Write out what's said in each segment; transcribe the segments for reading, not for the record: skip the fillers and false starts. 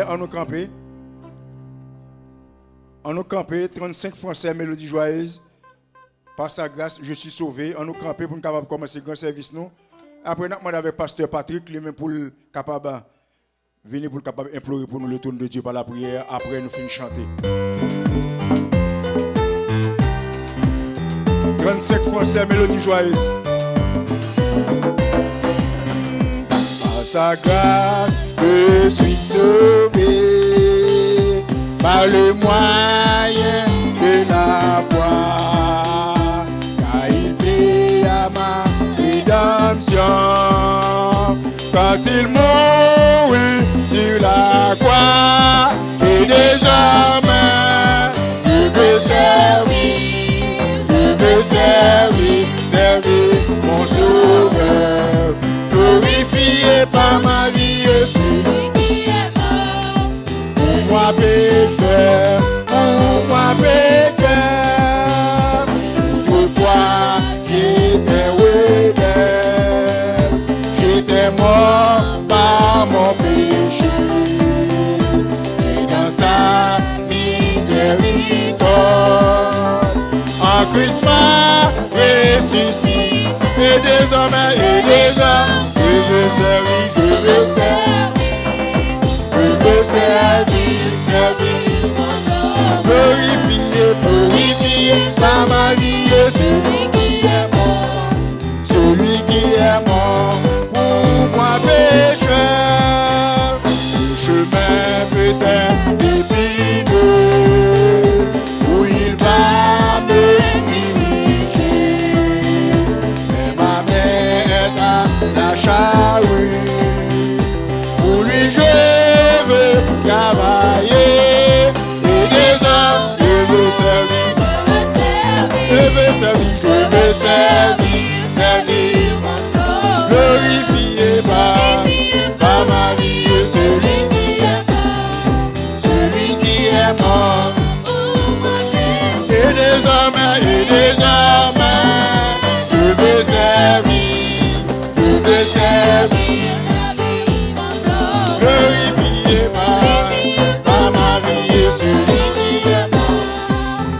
En nous camper, 35 Français, mélodie joyeuse. Par sa grâce, je suis sauvé. En nous camper pour nous capable commencer le grand service nous. Après, nous demandons avec pasteur Patrick, lui-même pour le capable venir pour le capable implorer pour nous le tourne de Dieu par la prière. Après, nous finissons chanter. 35 Français, mélodie joyeuse. Par sa grâce, je suis sauvé par le moyen de la foi, car il paye à ma rédemption quand il mourut sur la croix. Et désormais, je veux servir mon sauveur, glorifié par ma vie, celui qui est mort pour moi pécheur, Autrefois j'étais rebelle, j'étais mort par mon péché, et dans sa miséricorde, en Christ m'a ressuscité, et désormais, je veux servir mon sauveur, glorifié par ma vie, celui qui est mort pour moi pécheur. Le chemin peut-être épineux où il va me diriger, mais ma main est à la charrue, pour lui je veux travailler, et des hommes je veux servir mon sauveur, glorifié par ma vie, celui qui est mort, et désormais, je veux servir mon sauveur, glorifié par ma vie,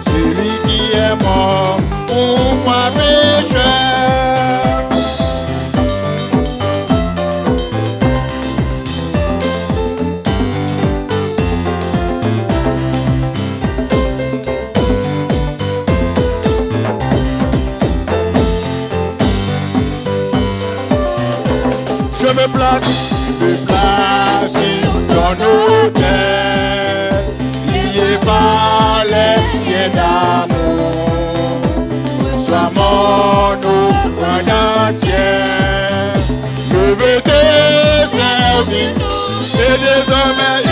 celui qui est mort pour moi pécheur. Je me place dans nos terres, lié par les liens d'amour. Sois mon offrande entière. Je veux te servir, et désormais,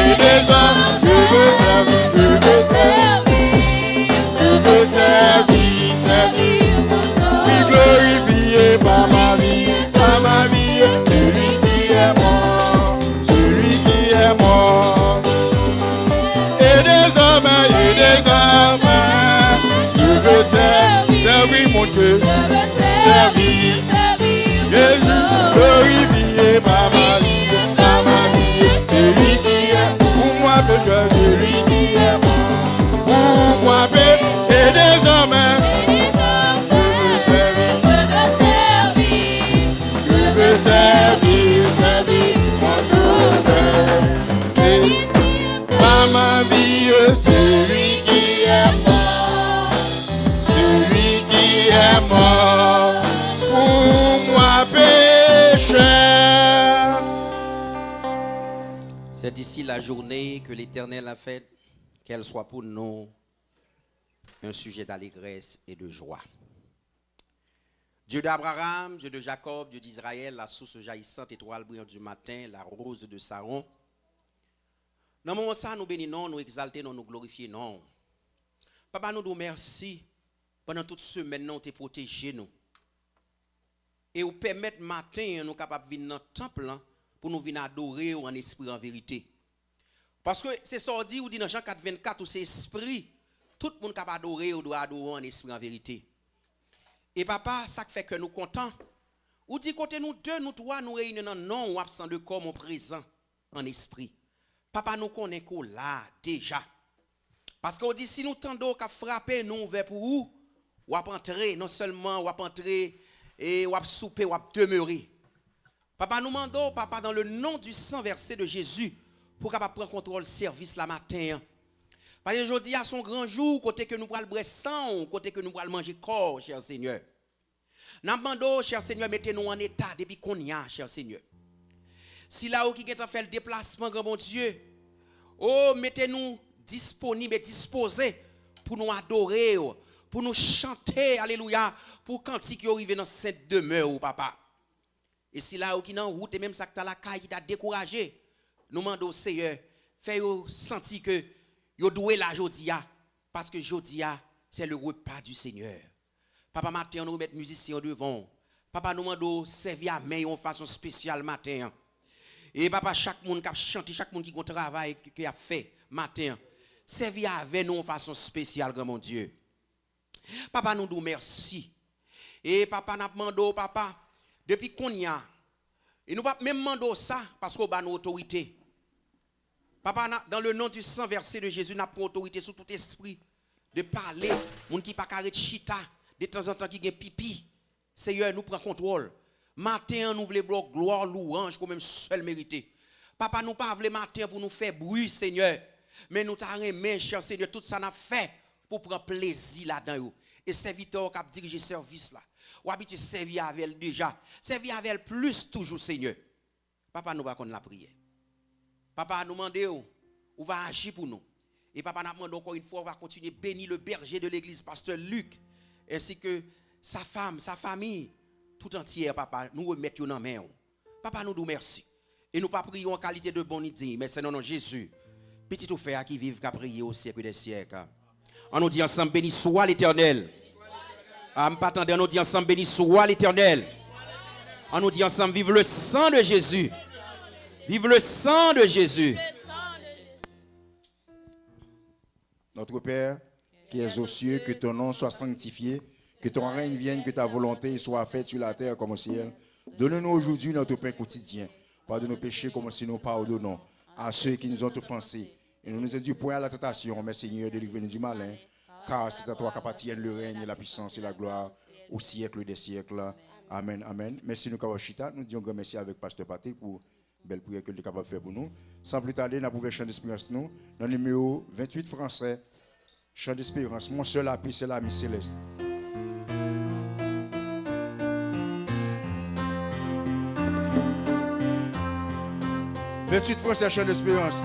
je veux servir, oui, glorifié par ma vie, celui qui est mort, et désormais, je veux servir mon Dieu, Jésus, glorifié par ma vie, celui qui est pour moi pécheur, celui qui est mort pour moi pécheur, et désormais, je veux servir mon sauveur, et par ma vie, celui qui est mort pour moi pécheur. C'est ici la journée que l'Éternel a faite, qu'elle soit pour nous un sujet d'allégresse et de joie. Dieu d'Abraham, Dieu de Jacob, Dieu d'Israël, la source jaillissante, étoile brillante du matin, la rose de Saron. Dans ce moment ça, nous bénissons, nous exaltons, nous glorifions. Papa, nous nous merci. Pendant toute semaine, nous t'es protégé nous. Et nous permettre matin, nous capables de venir dans le temple pour nous venir adorer en esprit en vérité. Parce que c'est ça qu'on dit, ou dit dans Jean 4, 24, où c'est esprit, tout le monde capable d'adorer ou doit adorer en esprit en vérité. Et papa, ça fait que nous comptons. Ou dit côté nous deux, nous trois, nous réunissons dans non ou absent de corps, mon présent en esprit. Papa nous connaît qu'on là déjà. Parce qu'on dit si nous tendons qu'à frapper nous vers pour où, ou à entrer, non seulement ou à entrer et ou à souper ou à demeurer. Papa nous demandons, papa, dans le nom du sang versé de Jésus, pour capable prendre contrôle service la matin. Parce que aujourd'hui à son grand jour, côté que nous prenons le sang, côté que nous prenons manger corps, cher Seigneur. Nous demandons, cher Seigneur, mettez-nous en état depuis qu'on y a, cher Seigneur. Si là où qui est fait le déplacement, grand bon Dieu, oh, mettez-nous disponibles et disposés pour nous adorer, pour nous chanter, alléluia, pour cantique qui arrive dans cette demeure, papa. Et si là où qui est en route, et même ça que tu la caille qui t'a découragé, nous demandons au Seigneur, fais-vous sentir que vous doué la jodia, parce que jodia, c'est le repas du Seigneur. Papa, matin, nous mettons musiciens devant. Papa, nous demandons servir à main en façon spéciale matin. Et papa, chaque monde qui a chanté, chaque monde qui a travaillé, qui a fait matin, servir avec nous en façon spéciale, grand mon Dieu. Papa, nous disons merci. Et papa, nous demandons, papa, depuis qu'on y a, et nous ne pouvons même demander ça parce qu'on a nos autorités. Papa, dans le nom du sang versé de Jésus, nous avons autorité sur tout esprit de parler. Moun qui pas carré de chita, de temps en temps qui gagne pipi. Seigneur, nous prend contrôle. Matin, nous voulons gloire, louange, comme même seul mérité. Papa, nous pas voulons matin pour nous faire bruit, Seigneur. Mais nous t'avons aimé, cher Seigneur, tout ça n'a fait pour prendre plaisir là-dedans. Et serviteur qui a dirigé le service là. Ou habitué servir avec elle déjà. Servir avec elle plus toujours, Seigneur. Papa, nous va qu'on la prière. Papa, nous demandons, on va agir pour nous. Et papa, nous demandons encore une fois, on va continuer à bénir le berger de l'église, pasteur Luc, ainsi que sa femme, sa famille, tout entière, papa, nous remettons dans la main. Papa, nous nous merci. Et nous pas prions en qualité de bon idée, mais c'est non, Jésus, petit ou frère qui vive, qui a prié au siècle des siècles. On nous dit ensemble, béni soit l'Éternel. On nous dit ensemble, béni soit l'Éternel. On nous dit ensemble, vive le sang de Jésus. Vive le sang de Jésus. Notre Père, qui es aux cieux, que ton nom soit sanctifié, que ton règne vienne, que ta volonté soit faite sur la terre comme au ciel. Donne-nous aujourd'hui notre pain quotidien. Pardonne nos péchés comme si nous pardonnons à ceux qui nous ont offensés. Et ne nous induis point à la tentation, mais Seigneur, délivre-nous du malin. Car c'est à toi qu'appartiennent le règne, la puissance et la gloire au siècle des siècles. Amen, amen. Merci nous Kawashita. Nous disons grand merci avec Pasteur Patrick pour belle prière que tu es capable de faire pour nous. Sans plus tarder, nous pouvons chanter d'espérance nous. Dans le numéro 28 français, chant d'espérance. Mon seul appui, c'est l'ami céleste. « 28 français, chant d'espérance.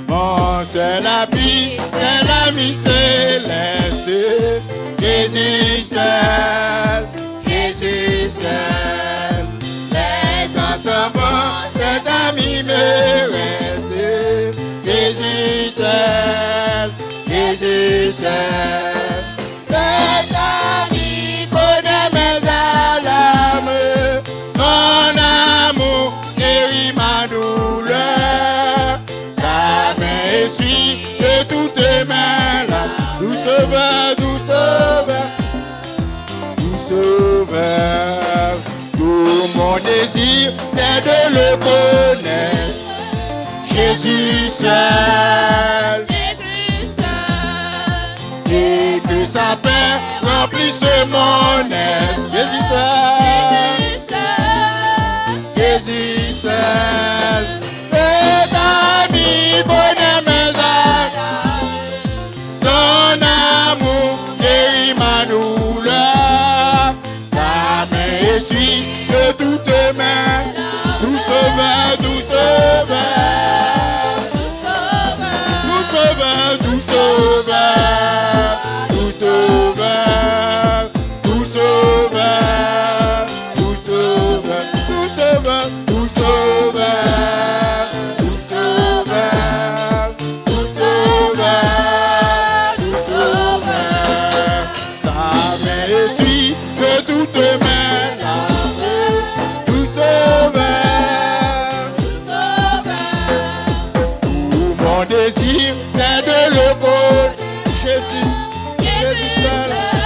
Mon seul appui, c'est l'ami céleste. Jésus seul, Jésus seul. Les enfants, cet ami me reste. Jésus seul, Jésus seul. Cet ami connaît mes alarmes. Son amour guérit ma douleur. Sa main essuie de toutes mes larmes. Doux sauveur, doux sauveur, doux sauveur. Tout mon désir, c'est de le connaître. Jésus seul, Jésus seul. Et que sa paix remplisse mon être. Jésus seul, Jésus seul. Cet ami connaît mes âges. Son amour guérit ma douleur. Sa main essuie de toutes mes. Doux sauveur, doux sauveur. Doux sauveur, doux sauveur. Doux sauveur, doux sauveur. Doux sauveur, doux sauveur. Doux sauveur, doux sauveur.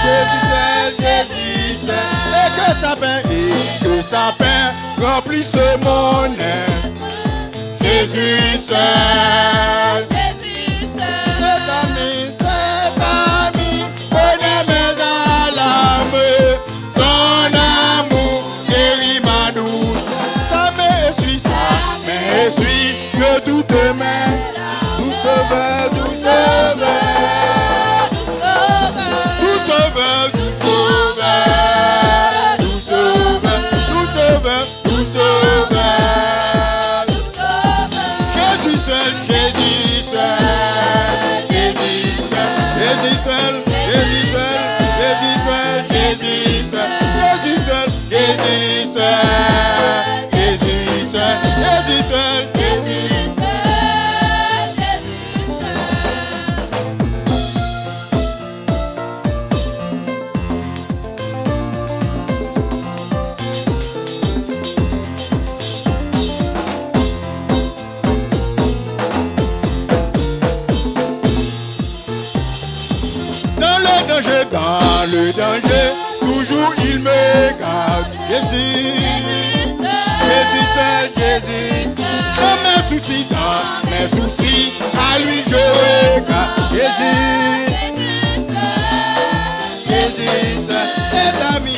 Jésus seul, et que sa paix remplisse mon âme. Jésus seul, cet ami, connaît mes alarmes, son amour guérit ma douleur. Sa main essuie que toutes mes tout sauveur, tout sauveur, tout sauveur, tout sauveur, tout sauveur, tout sauveur, tout sauveur. Jésus seul, Jésus seul, Jésus seul, Jésus seul, Jésus seul, Jésus seul, Jésus seul, Jésus seul, Jésus seul, Jésus seul, Jésus seul, Jésus. Dans le danger, toujours il me garde. Jésus, Jésus seul, Jésus. Dans mes soucis, à lui je regarde. Jésus, Jésus seul, est ami,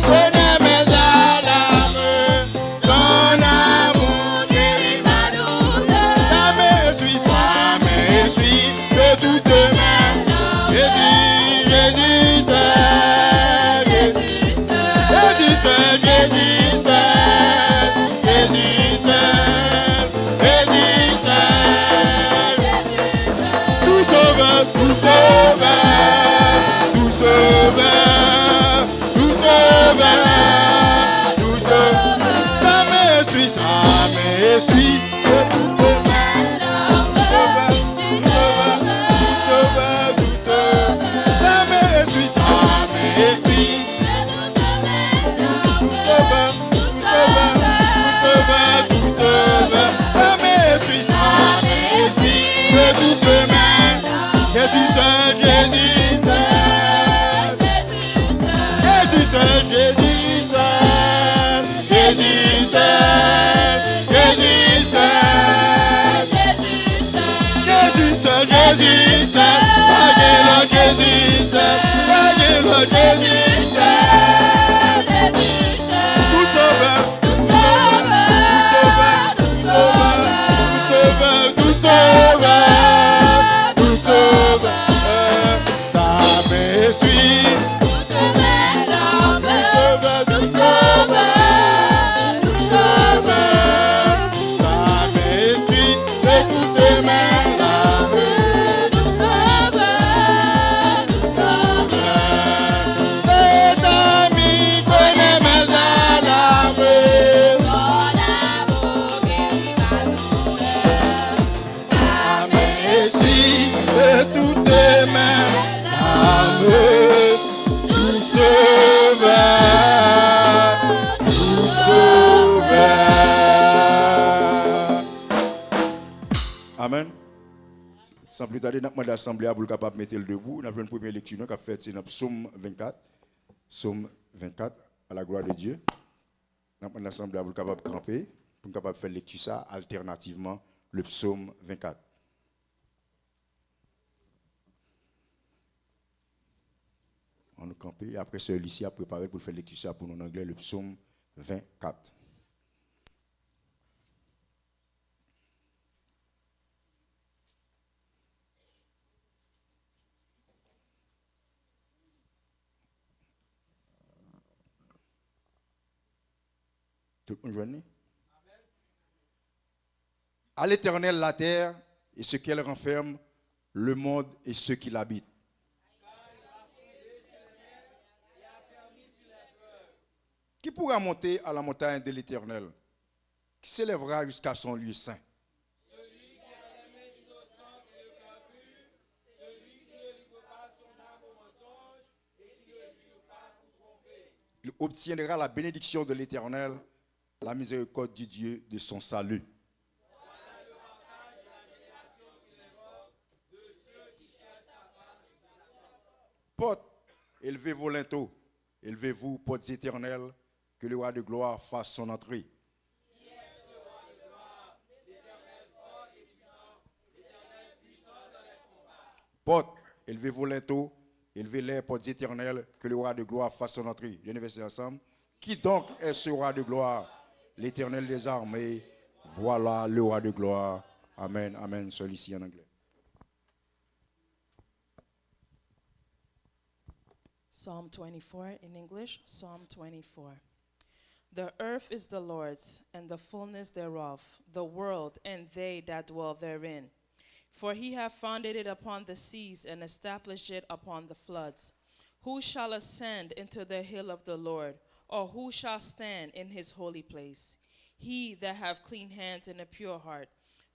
connaît mes alarmes. Son amour guérit ma douleur. Ça m'essuie de toutes mes. Jésus, Jésus seul, Jésus seul, Jésus seul, Jésus seul, Jésus seul, Jésus seul. Tout sauveur, tout sauveur, tout sauveur, tout sauveur, tout sauveur. Ça m'essuie de toutes mes larmes. Tout sauveur, tout sauveur. Ça m'essuie, tout sauveur, tout sauveur, tout sauveur. Ça m'essuie de toutes mes. Jésus seul, Jésus seul, Jésus seul, Jésus seul, Jésus seul, Jésus seul, Jésus seul, Jésus seul. Jésus seul, Jésus seul, tout sauveur, tout sauveur, tout sauveur, tout sauveur, tout sauveur, ça m'essuie, tout sauveur, tout sauveur, tout sauveur, ça m'essuie de toutes mes larmes. Tout sauveur, tout sauveur. Amen. Sans plus tarder, nous demandons à l'Assemblée pour capable mettre le debout. Nous avons une première lecture qui a fait c'est dans Psaume 24. Psaume 24, à la gloire de Dieu. Nous demandons à l'Assemblée pour capable camper, pour capable faire lecture ça alternativement le Psaume 24. On nous camper et après celui-ci a préparé pour faire lecture ça pour nous en anglais le Psaume 24. Tout le monde joigne? À l'Éternel la terre et ce qu'elle renferme, le monde et ceux qui l'habitent. Qui pourra monter à la montagne de l'Éternel? Qui s'élèvera jusqu'à son lieu saint? Celui qui a la main innocente et le cœur pur, celui qui ne livre pas son âme au mensonge et qui ne jure pas pour tromper. Il obtiendra la bénédiction de l'Éternel, la miséricorde du Dieu de son salut. Voilà le partage de la génération qui l'invoque, de ceux qui cherchent ta face. Porte, élevez-vous linteaux, élevez-vous, portes éternelles, que le roi de gloire fasse son entrée. Porte, élevez-vous linteaux, élevez-les, portes éternelles, que le roi de gloire fasse son entrée. Bien verset ensemble. Qui donc est ce roi de gloire? L'Éternel des armées. Voilà le roi de gloire. Amen, amen. Seul ici en anglais. Psalm 24 in English, Psalm 24. The earth is the Lord's, and the fullness thereof, the world, and they that dwell therein. For he hath founded it upon the seas, and established it upon the floods. Who shall ascend into the hill of the Lord, or who shall stand in his holy place? He that hath clean hands and a pure heart,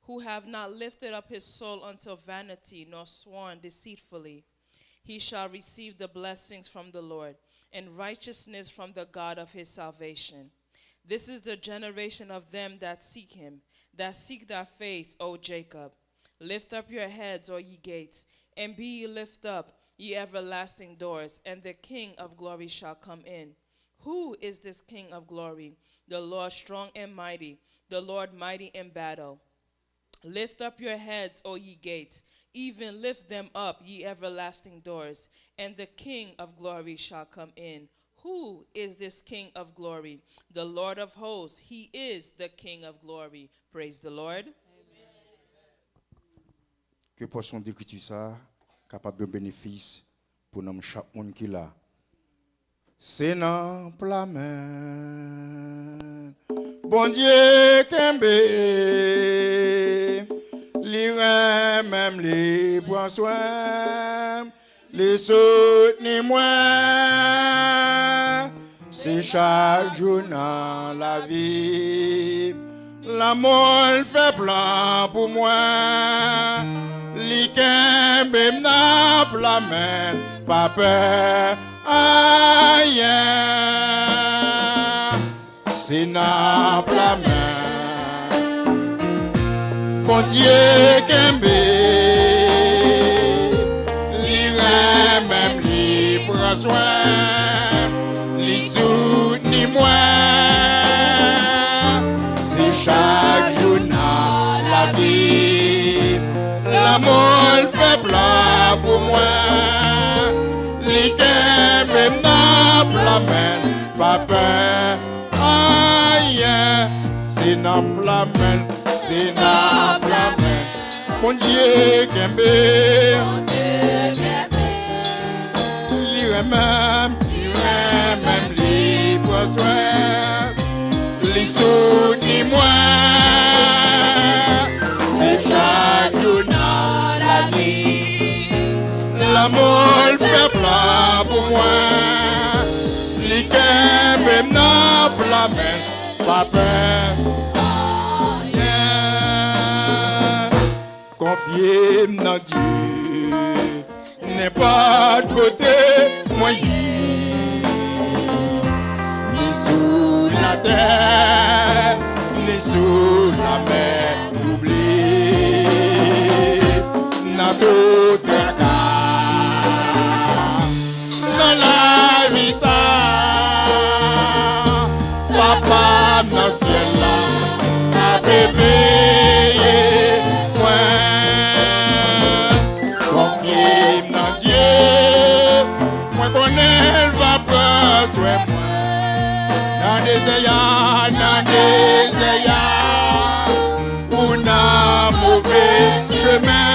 who have not lifted up his soul unto vanity, nor sworn deceitfully. He shall receive the blessings from the Lord, and righteousness from the God of his salvation. This is the generation of them that seek him, that seek thy face, O Jacob. Lift up your heads, O ye gates, and be ye lift up, ye everlasting doors, and the King of glory shall come in. Who is this King of glory? The Lord strong and mighty, the Lord mighty in battle. Lift up your heads, O ye gates, even lift them up, ye everlasting doors, and the King of glory shall come in. Who is this King of glory? The Lord of hosts, he is the King of glory. Praise the Lord. Que portion d'écriture ça, capable de bénéfice pour nous chaque monde qui là. C'est dans la main. Bon Dieu Kembe, li même li prend soin, li soutenir moi. C'est chaque jour dans la vie, l'amour fait plan pour moi. Li Kembe n'a la main, pas peur, aïe. C'est dans la main. Bon Dieu Kembe, li même li prend soin, li soutenir moi. C'est chaque jour dans la vie, l'amour fait plan pour moi. Li Kembe n'a la main, pas peur. C'est dans la main, c'est dans la main. Mon Dieu Kembe, li même, li prend soin, li soutenir moi. C'est chaque jour dans la vie, l'amour fait plan pour moi. Li Kembe n'a la main, pas peur. Confiez dans Dieu, n'est pas de côté moyen, ni sous la terre, ni sous la mer, n'oublie, dans tout cas, dans la vie ça, papa dans ciel là, a bébé. Elle va prendre soin de moi. Dans des ayats, ou dans mauvais chemin.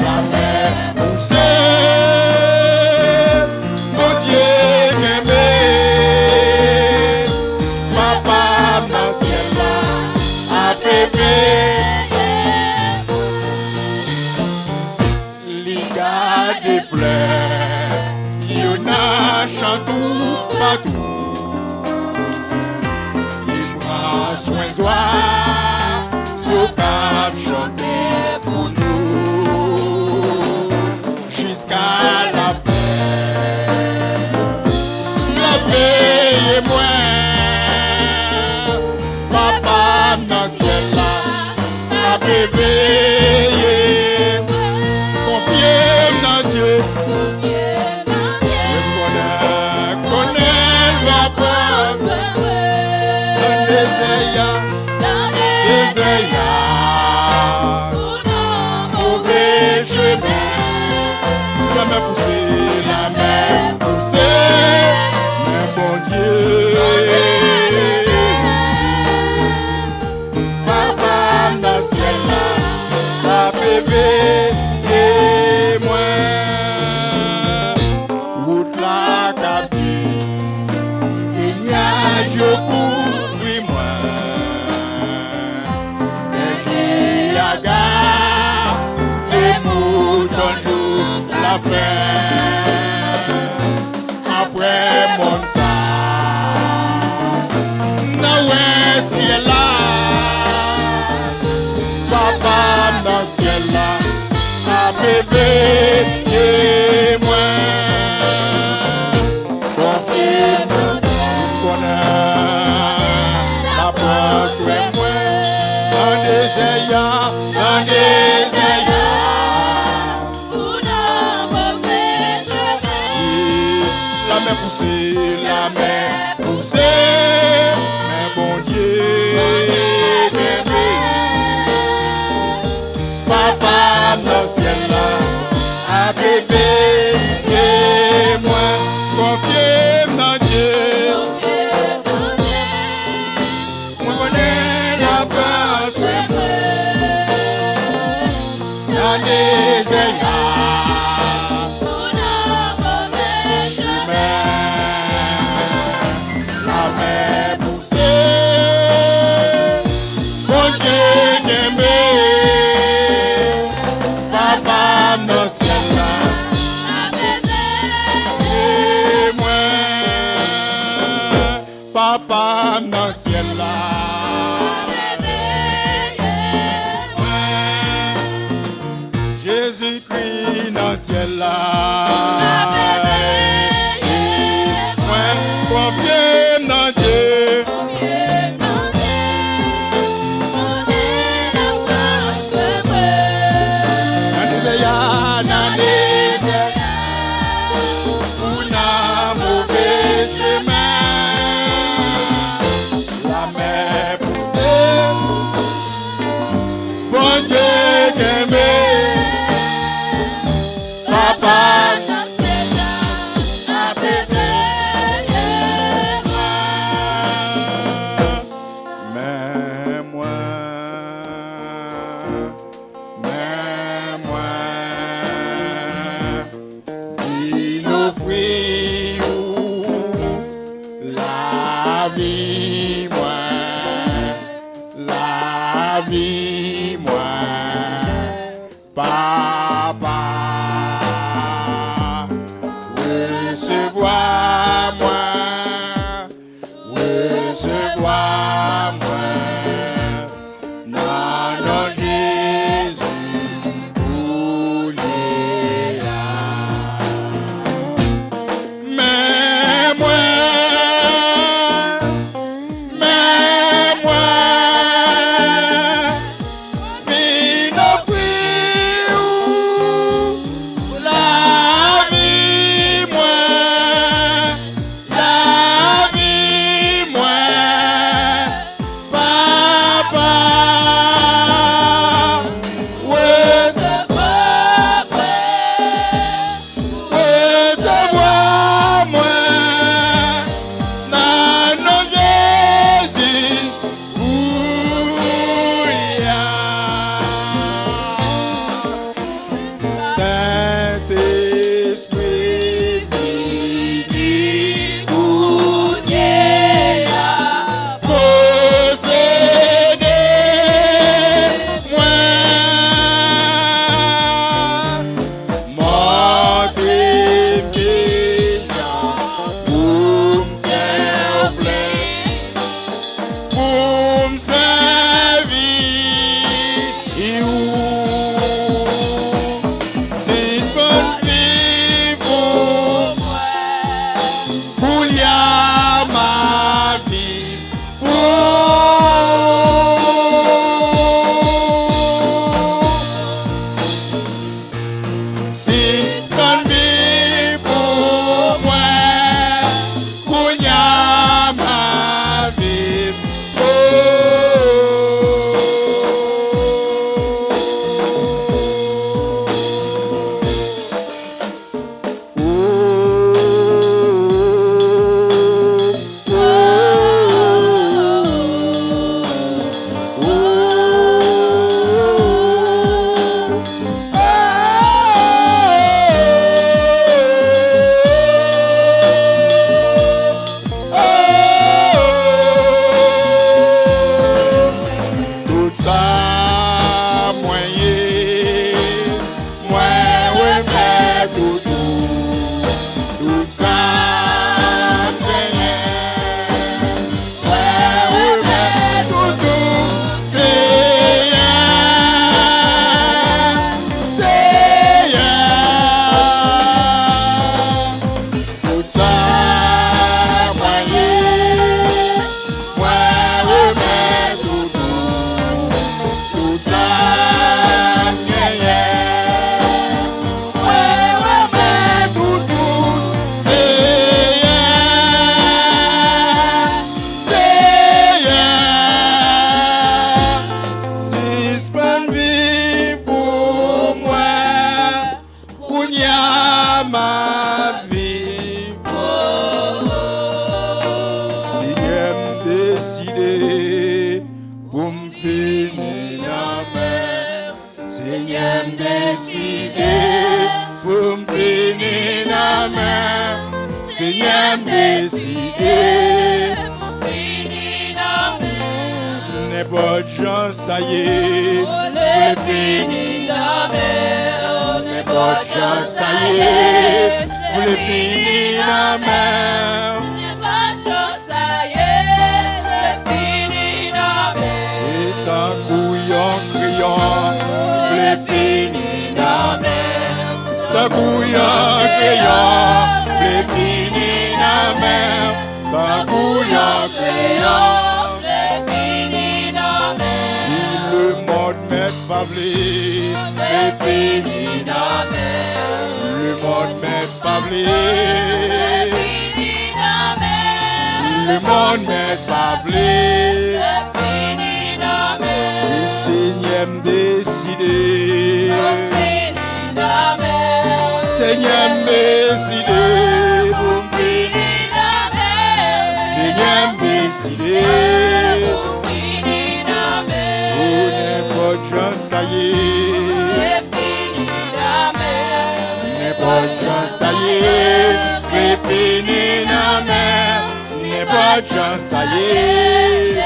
La mer poussée, mon Dieu Kembe. Papa dans ciel là, a bébé. Des fleurs qui en chantent partout. Les bras soins oies, ce cap chanter pour nous jusqu'à la fin. La veille et moi, papa dans ciel là, a bébé. Dieu Connaît la peur. Dans les désert. Mauvais chemin. La main poussée, mais bon Dieu. Papa dans le ciel là, papa et moi. Route la capi, il y a je couvre moi. Et j'y agarre, les moutons jouent la fin. Après mon sang, Noé ciel là, papa dans ciel là, a bébé et moi. Confirme, connais la porte et moi. Dans des ayants, dans des la main poussée, mais bon Dieu, aimé. Papa dans le ciel là, a bébé et moi, confiez dans Dieu. On connaît la peur, dans les ayants. Papa dans le ciel là, Jésus-Christ dans le ciel là, confiez dans Dieu. La vie, moi, papa. Kounia ma vie. Seigneur décidé pour me finir la mer. Seigneur décidé pour me finir la mer. Seigneur décidé pour me finir la mer. N'importe gens ça y est, pour finir la mer. N'importe gens ça y est, pour finir la mer. Ta couillon criant, les finis la mer. Ta couillon criant, les finis la mer. Ta couillon criant, les finis la mer. Le monde m'est pavelé, les finis la mer. Le monde m'est pavelé, les finis la mer. Le monde m'est pavelé, les finis la mer. Seigneur décidé, Seigneur décidé pour finir la mer. Seigneur décidé pour finir la mer. Oh n'importe gens ça y est, finir la mer. N'importe gens ça y est, finir la mer. N'importe gens ça y est.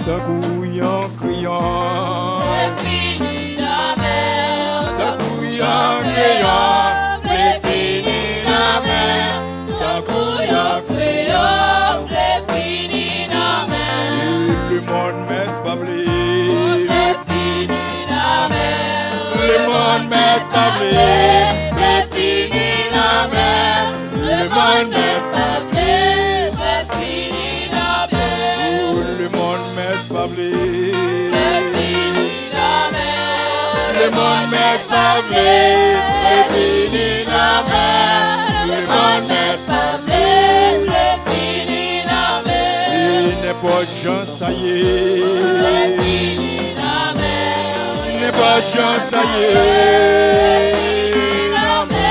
Ta couillon criant, fini la mer. Ta couillon criant, fini la mer. Ta couillon criant, fini la mer. Le monde m'est pavelé, fini la mer. Le monde m'est pavelé, fini la mer. Le monde m'est pavelé, fini la mer. Le monde m'est pavelé, fini la mer. Le monde m'est pavelé, fini la mer. Le monde m'est pavelé, fini la mer. N'importe gens ça y est, fini la mer. N'importe gens ça y est, fini la mer.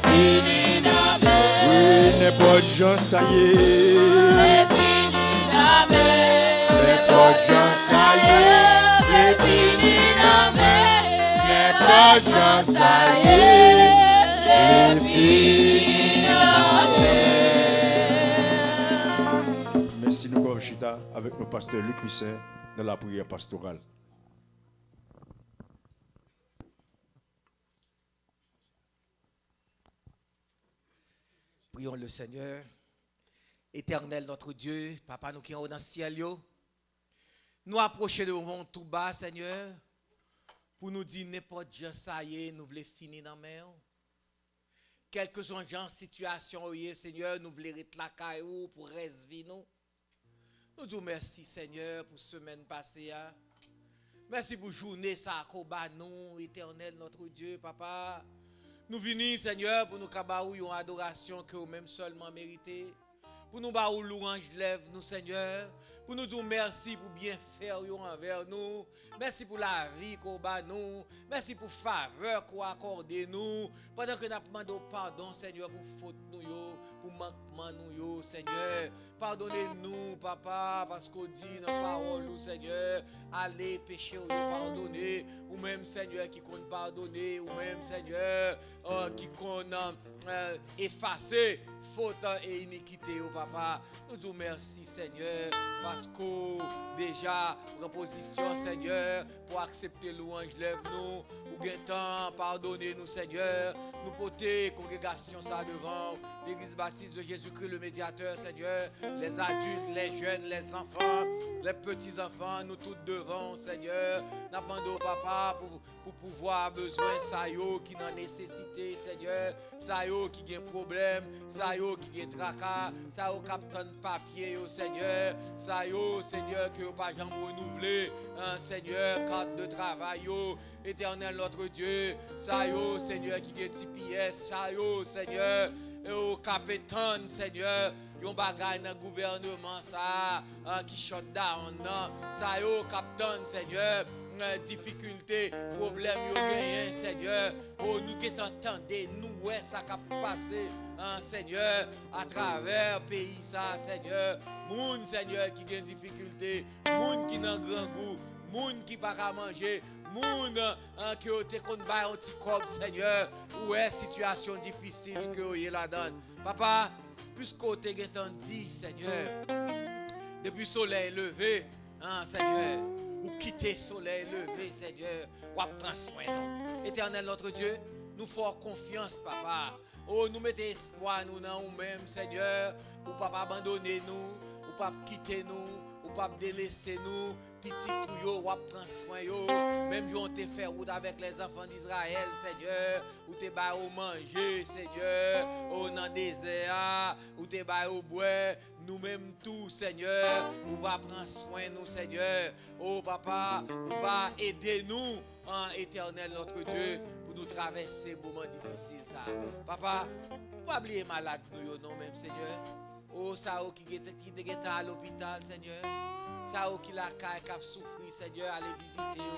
Fini la mer. Oui, n'importe gens ça y est, fini la mer. N'importe gens ça y est, fini la mer. N'importe gens ça y est, fini la mer. Merci nous comme Chita avec nos pasteurs Luc Lucet dans la prière pastorale. Prions le Seigneur. Éternel notre Dieu, Papa nous qui sommes dans le ciel, nous approchons devant tout bas, Seigneur, pour nous dire n'importe quoi, ça y est, nous voulons finir dans la mer. Quelle que soit la situation, Seigneur, nous voulons être la caillou pour rester nous. Nous disons merci, Seigneur, pour la semaine passée. Merci pour la journée, ça a nous, éternel notre Dieu, Papa. Nous venons, Seigneur, pour nous cabaou une adoration que nous-mêmes seulement mérité. Pour nous baou louange lève nous, Seigneur. Pour nous dire merci pour bien faire envers nous. Merci pour la vie qu'on bat nous. Merci pour la faveur qu'on accorde nous. Pendant que nous demandons pardon, Seigneur, pour faute nous, pour manquement nous, Seigneur. Pardonnez-nous, Papa, parce qu'on dit dans la parole, Seigneur, allez pécher ou pardonner. Ou même, Seigneur, qui compte pardonner. Ou même, Seigneur, qui compte effacer faute et iniquité, Papa. Nous disons merci, Seigneur, parce que déjà, proposition, Seigneur, pour accepter louange, lève-nous. Ou bien temps, pardonnez-nous, Seigneur. Nous porter congrégation ça devant. L'église baptiste de Jésus-Christ, le médiateur, Seigneur. Les adultes, les jeunes, les enfants, les petits-enfants, nous tous devant, Seigneur. Nous demandons, Papa, pour pouvoir besoin, ça y est, qui n'a nécessité, Seigneur. Ça y est, qui a un problème. Ça y est, qui a un tracas. Ça y est, capitaine papier, Seigneur. Ça y est, Seigneur, que vous pas jamais renouvelé. Seigneur, carte de travail, éternel notre Dieu. Ça y est, Seigneur, qui a un TPS. Ça y est, Seigneur. Et au capitaine, Seigneur, yon bagay dans le gouvernement, ça, qui shut down, ça y est, capitaine, Seigneur, difficulté, problème yo gagné, Seigneur. Oh, nous qui t'entendez, nous ouais ça qu'a passé, hein, Seigneur, à travers le pays ça, Seigneur. Moun, Seigneur, qui gagne difficulté, moun qui n'a grand goût, moun qui pas à manger, moun qui ont été qu'on bail un petit corps, Seigneur. Ouais, situation difficile que vous la donne. Papa, puisque vous avez dit, Seigneur, depuis le soleil levé, hein, Seigneur, ou quitter le soleil levé, Seigneur, ou prendre soin nous. Éternel notre Dieu, nous faisons confiance, Papa. Oh, nous mettons espoir nous dans nous-mêmes, Seigneur, ou pas abandonner nous, ou pas quitter nous, ou pas délaisser nous. Petit tout yo, ou prendre soin yo. Même si on te fait route avec les enfants d'Israël, Seigneur, ou te ba au manger, Seigneur, ou dans le désert, ou te ba au bois. Nous-mêmes tout, Seigneur, on va prendre soin de nous, Seigneur. Oh, Papa, on va aider nous, en éternel notre Dieu, pour nous traverser ces moments difficiles, ça. Papa, pas oublier malade nous, non, même, Seigneur. Oh, ça, qui est à l'hôpital, Seigneur. Ça, qui la caille, qui a souffert, Seigneur, allez visiter.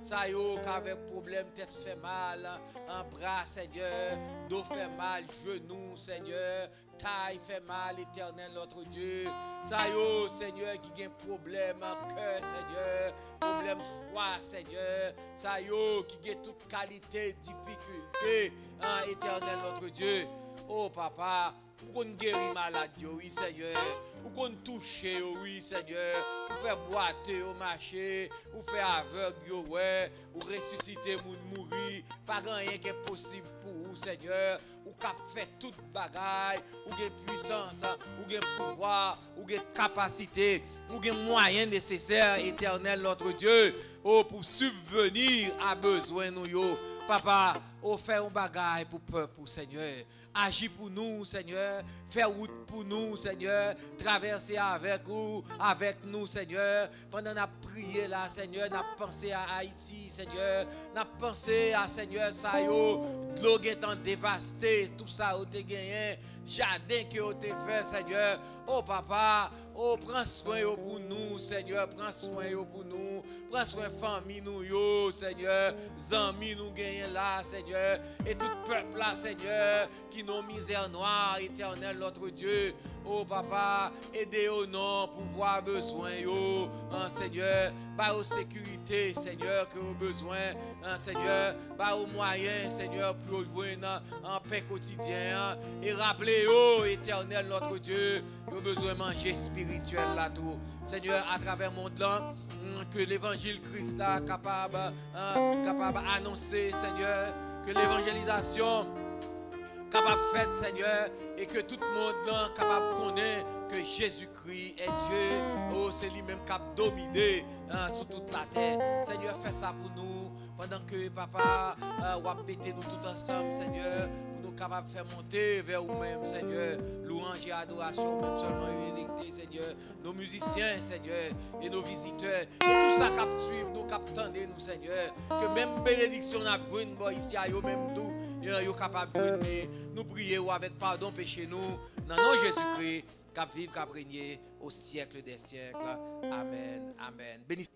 Ça, qui avec problème, tête fait mal, un bras, Seigneur, dos fait mal, genou, Seigneur. Taille fait mal, éternel notre Dieu. Ça yo, Seigneur, qui a un problème en cœur, Seigneur. Problème froid, Seigneur. Ça yo, qui a toute qualité, difficulté, hein, éternel notre Dieu. Oh, Papa, pour qu'on guérit malade, oui, Seigneur. Pour qu'on touche, oui, Seigneur. Pour faire boiter au marché. Pour faire aveugle, ouais. Pour ressusciter, mourir. Pas rien qui est possible pour vous, Seigneur. Ou cap fait toute bagaille, ou gen puissance, ou gen pouvoir, ou gen capacité, ou gen moyens nécessaires, éternel notre Dieu, oh, pour subvenir à besoin nous yo. Papa, oh, fais un bagaille pour peuple, Seigneur. Agis pour nous, Seigneur. Fais route pour nous, Seigneur. Traverser avec nous, Seigneur. Pendant qu'on a prié là, Seigneur, on a pensé à Haïti, Seigneur. On a pensé à Seigneur, ça yo, l'eau étant dévastée, tout ça, on te gagné. Jardin que on te fait, Seigneur. Oh, Papa, oh, prends soin pour nous, Seigneur. Prends soin pour nous. Prends soin famille nous, yo, Seigneur. Amis nous gagnent là, Seigneur. Et tout peuple là, Seigneur, qui nos misères noires, éternel notre Dieu. Oh, Papa, aidez au nom pour voir besoin, yo, hein, Seigneur. Pas aux sécurité, Seigneur, que vous besoin, hein, Seigneur. Pas aux moyens, Seigneur, pour jouer en paix quotidien. Hein. Et rappelez, oh, éternel notre Dieu, nous avons besoin de manger spirituel là tout. Seigneur, à travers le monde là, que l'évangile Christ là capable d'annoncer, Seigneur, que l'évangélisation capable de faire, Seigneur, et que tout le monde là capable de connaître que Jésus-Christ est Dieu. Oh, c'est lui-même qui a dominé sur toute la terre. Seigneur, fais ça pour nous, pendant que Papa va péter nous tout ensemble, Seigneur, pour nous capables de faire monter vers vous-même, Seigneur, louange et adoration, même seulement vérité, Seigneur, nos musiciens, Seigneur, et nos visiteurs, et tout ça qui suivre nous, qui attendent nous, Seigneur, que même bénédiction n'a pas ici, à eux même tout, et eux capables de nous prier avec pardon péché nous, dans nom Jésus-Christ, cap vivre, cap régner au siècle des siècles. Amen, amen. Béni.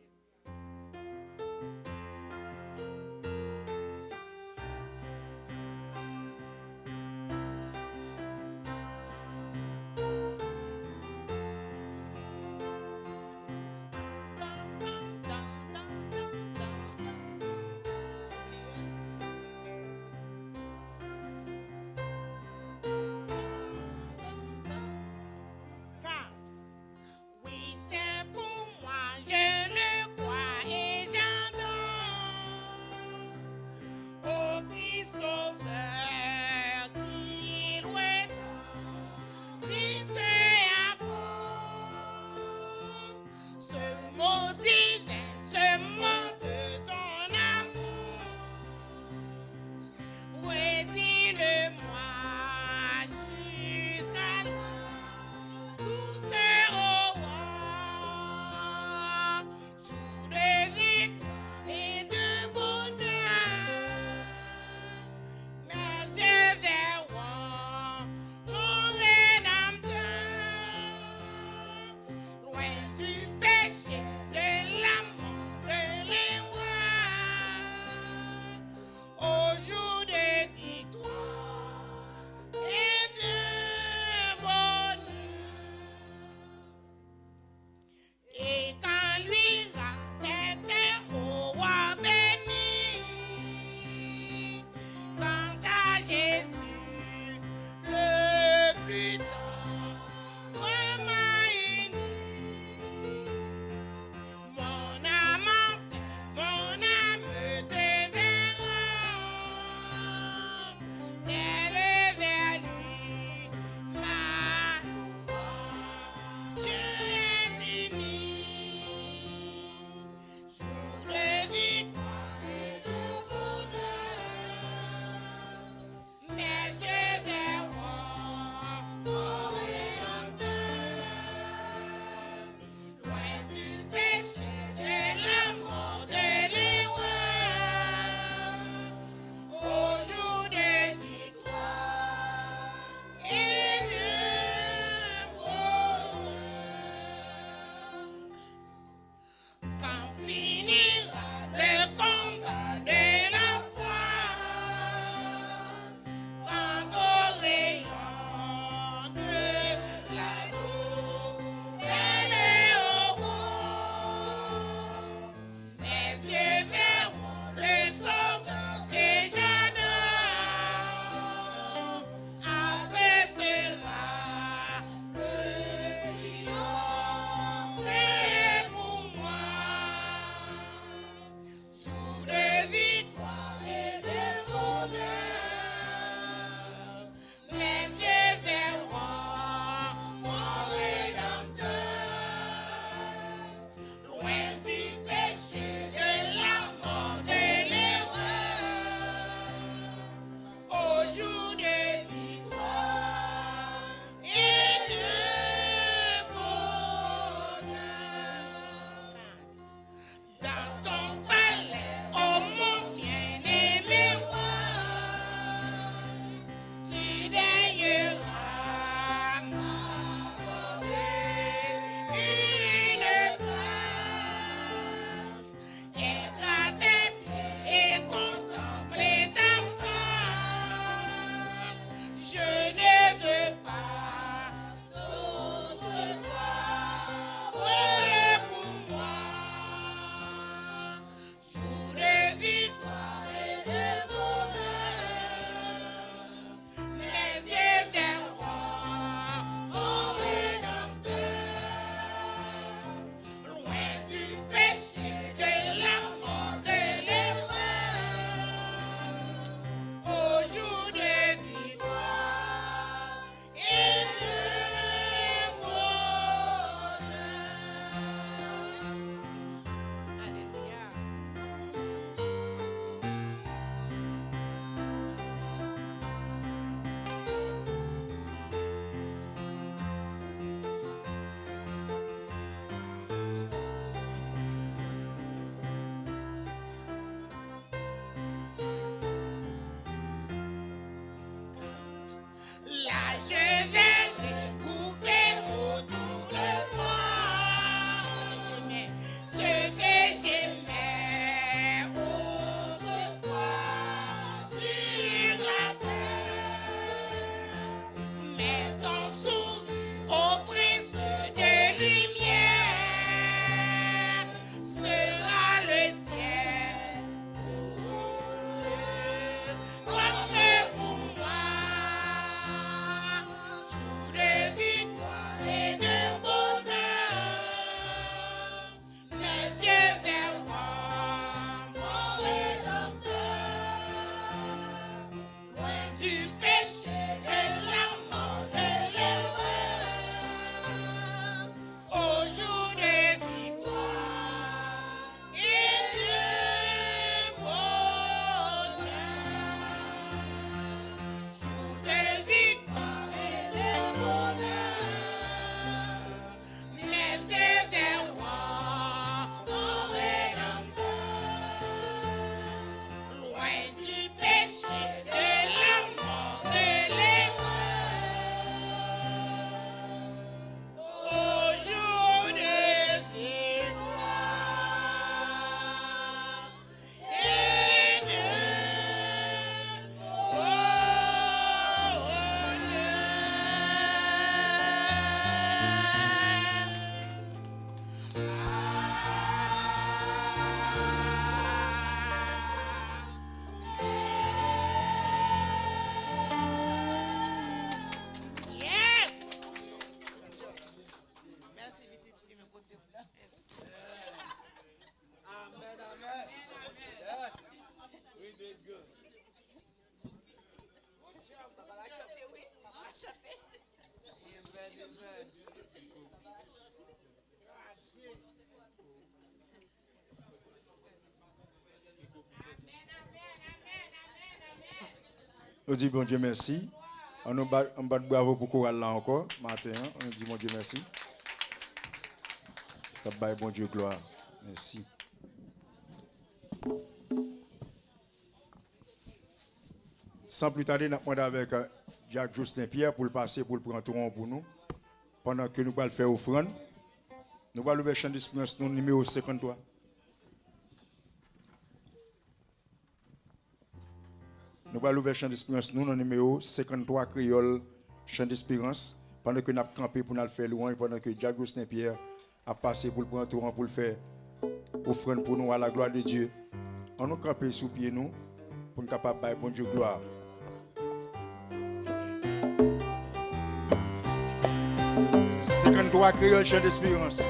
Oui, c'est pour moi, je le On dit bon Dieu merci. On nous bat bravo pour chorale là encore matin. On dit bon Dieu merci. Bon Dieu gloire. Merci. Sans plus tarder, nous avons avec Jacques Justin Pierre pour le passer, pour le prendre tout rond pour nous. Pendant que nous allons faire offrande, nous allons ouvrir le chant d'espérance numéro 53. Nous allons ouvrir le chant d'espérance numéro 53 créole, chant d'espérance. Pendant que nous avons campé pour nous faire louange, pendant que Jacques Justin Pierre a passé pour le prendre tout rond pour le faire offrande pour nous à la gloire de Dieu. On nous camper sous pied nous pour nous capable de bon Dieu gloire. C'est quand doit créer un chant d'espérance.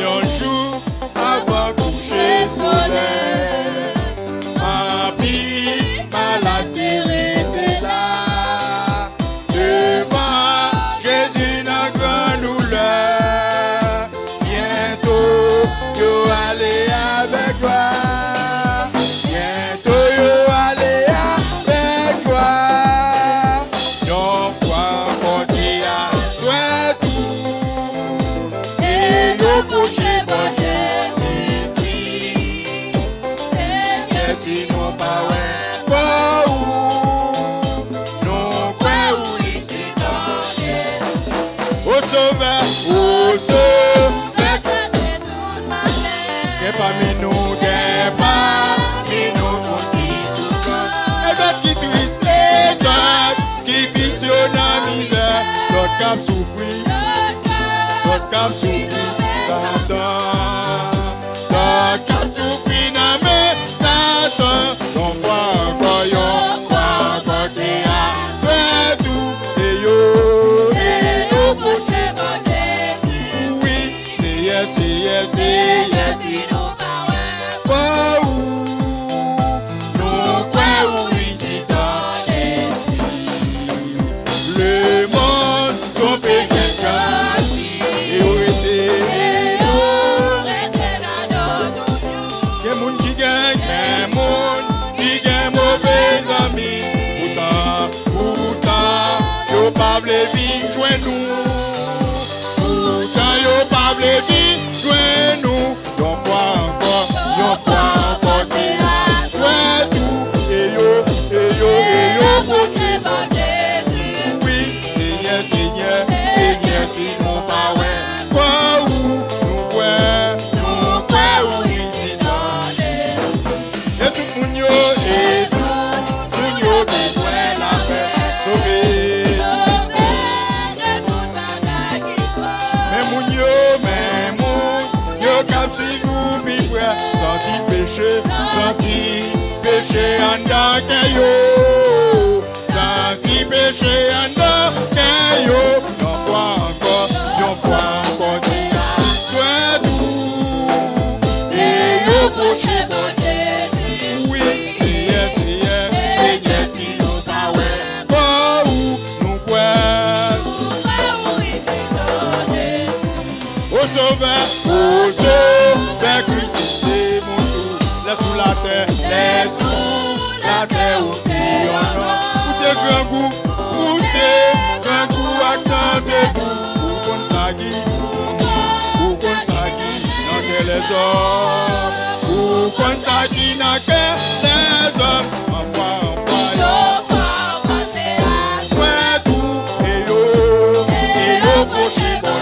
Un jour avant coucher soleil, ma vie, malade était là, devant Jésus dans grande douleur. Bientôt, yo allez avec toi. Bientôt, yo allez avec toi. Non, quoi, penser à toi tout. Et nos bouchées, bon Jésus-Christ. Et si nous pas ouais, nous quoi où ici au sauveur, au sauveur. Que parmi nous, que parmi nous, mon Christ souffre. Et d'autres qui triste, et d'autres qui triste dans la misère. D'autres cap souffrir, d'autres cap souffrir, Satan. D'autres cap souffrir dans mes Satan. On voit encore, on voit encore, c'est à faire tout. Et yo, pour ces bons oui, c'est yes, c'est yes, c'est yes. Le monde, ton péché cassé, et où était, que moun qui gagne, mauvais amis. Pourtant, yo pas vle vin joindre nous. Pourtant, yo pas vle vin joindre nous. Yon fois encore, c'est à toi tout. Et yo, pour qui bon Jésus. Oui, Seigneur, si nous pas ouais. Quoi où, nous quoi où ici dans les. Et tout moun yo, besoin la paix. Sauver. Mais moun yo cap si vous pipoué. Senti péché en dedans que yo. Senti péché en dedans que yo. Yon fois encore, c'est à toi tout. Et yo proche bon Jésus. Oui, c'est Seigneur, si nous pas ouais. Quoi où nous quoi. Au sauveur, Christ, c'est mon tour. Laisse sous la terre, où t'es en or. Où t'es grand goût, à tenter goût. Où qu'on s'agit, dans quel hommes. Où qu'on s'agit, dans quel hommes. Envoie, toi tout, et yo, proche bon.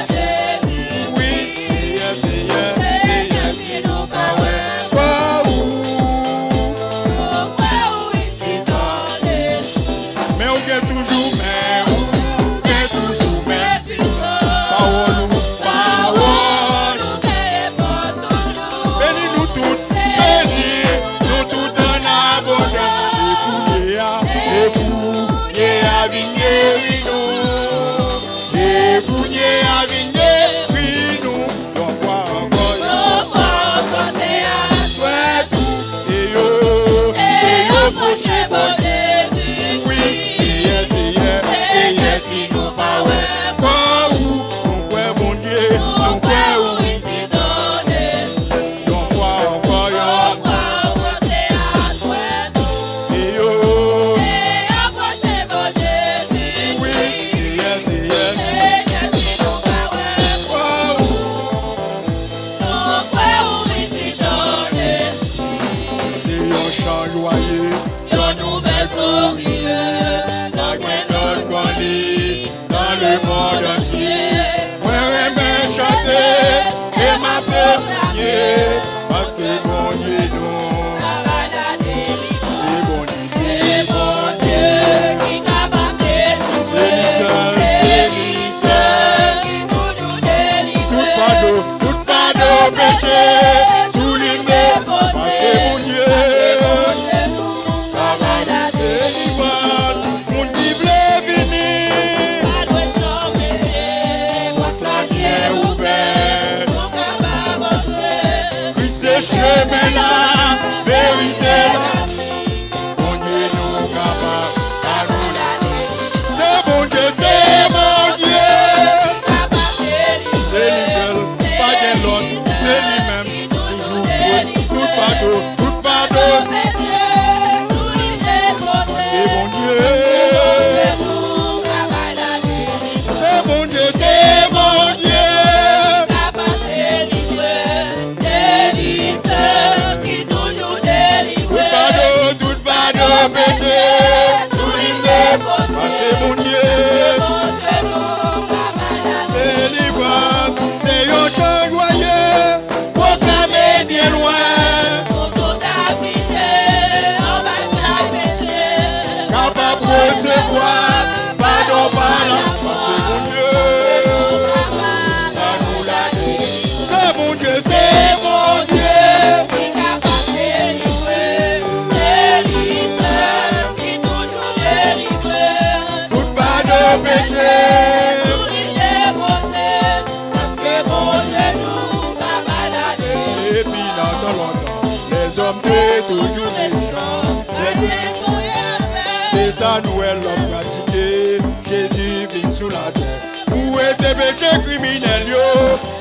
C'est ça Noël l'homme pratiqué. Jésus vient sous la terre. Où est tes péchés criminels yo?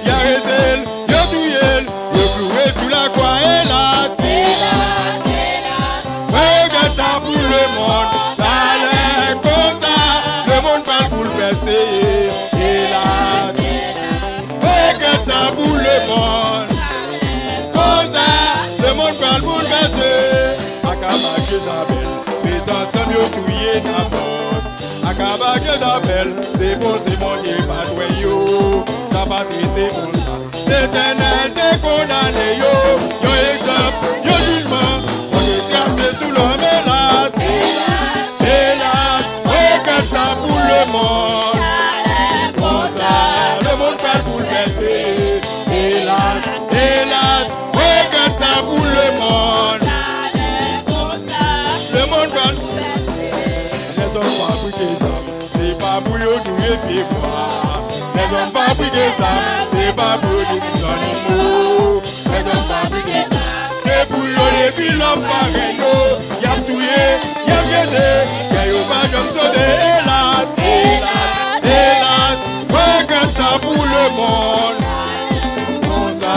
Y'a arrêté, y'a touillé, y'a cloué sous la croix et là. Regarde ça pour le monde, ça l'est comme ça. Le monde parle bouleversé. Et là, regarde ça pour le monde, comme ça. Le monde parle bouleversé. Akaba Jezabel, prétention de touiller ta mort. Akaba Jezabel, c'est bon, c'est mon Dieu, pas toi yo. Ça va traiter mon ça. L'éternel t'est condamné yo. Yo exemple, yo jugement. On est tracé sous l'homme et là. Regarde ça pour le monde. Comme ça, le monde va le bouleverser. Hélas, regarde ça pour le monde. Le monde va le bouleverser. Les hommes fabriquent ça, c'est pas pour eux de pieds bois. Les hommes fabriquent ça, c'est pas pour eux des animaux. Les hommes fabriquent ça, c'est pour eux les filles l'homme pareil. Y'a touillé, y'a viété, y'a pas comme ça de hélas, regarde ça pour le monde. Comme ça,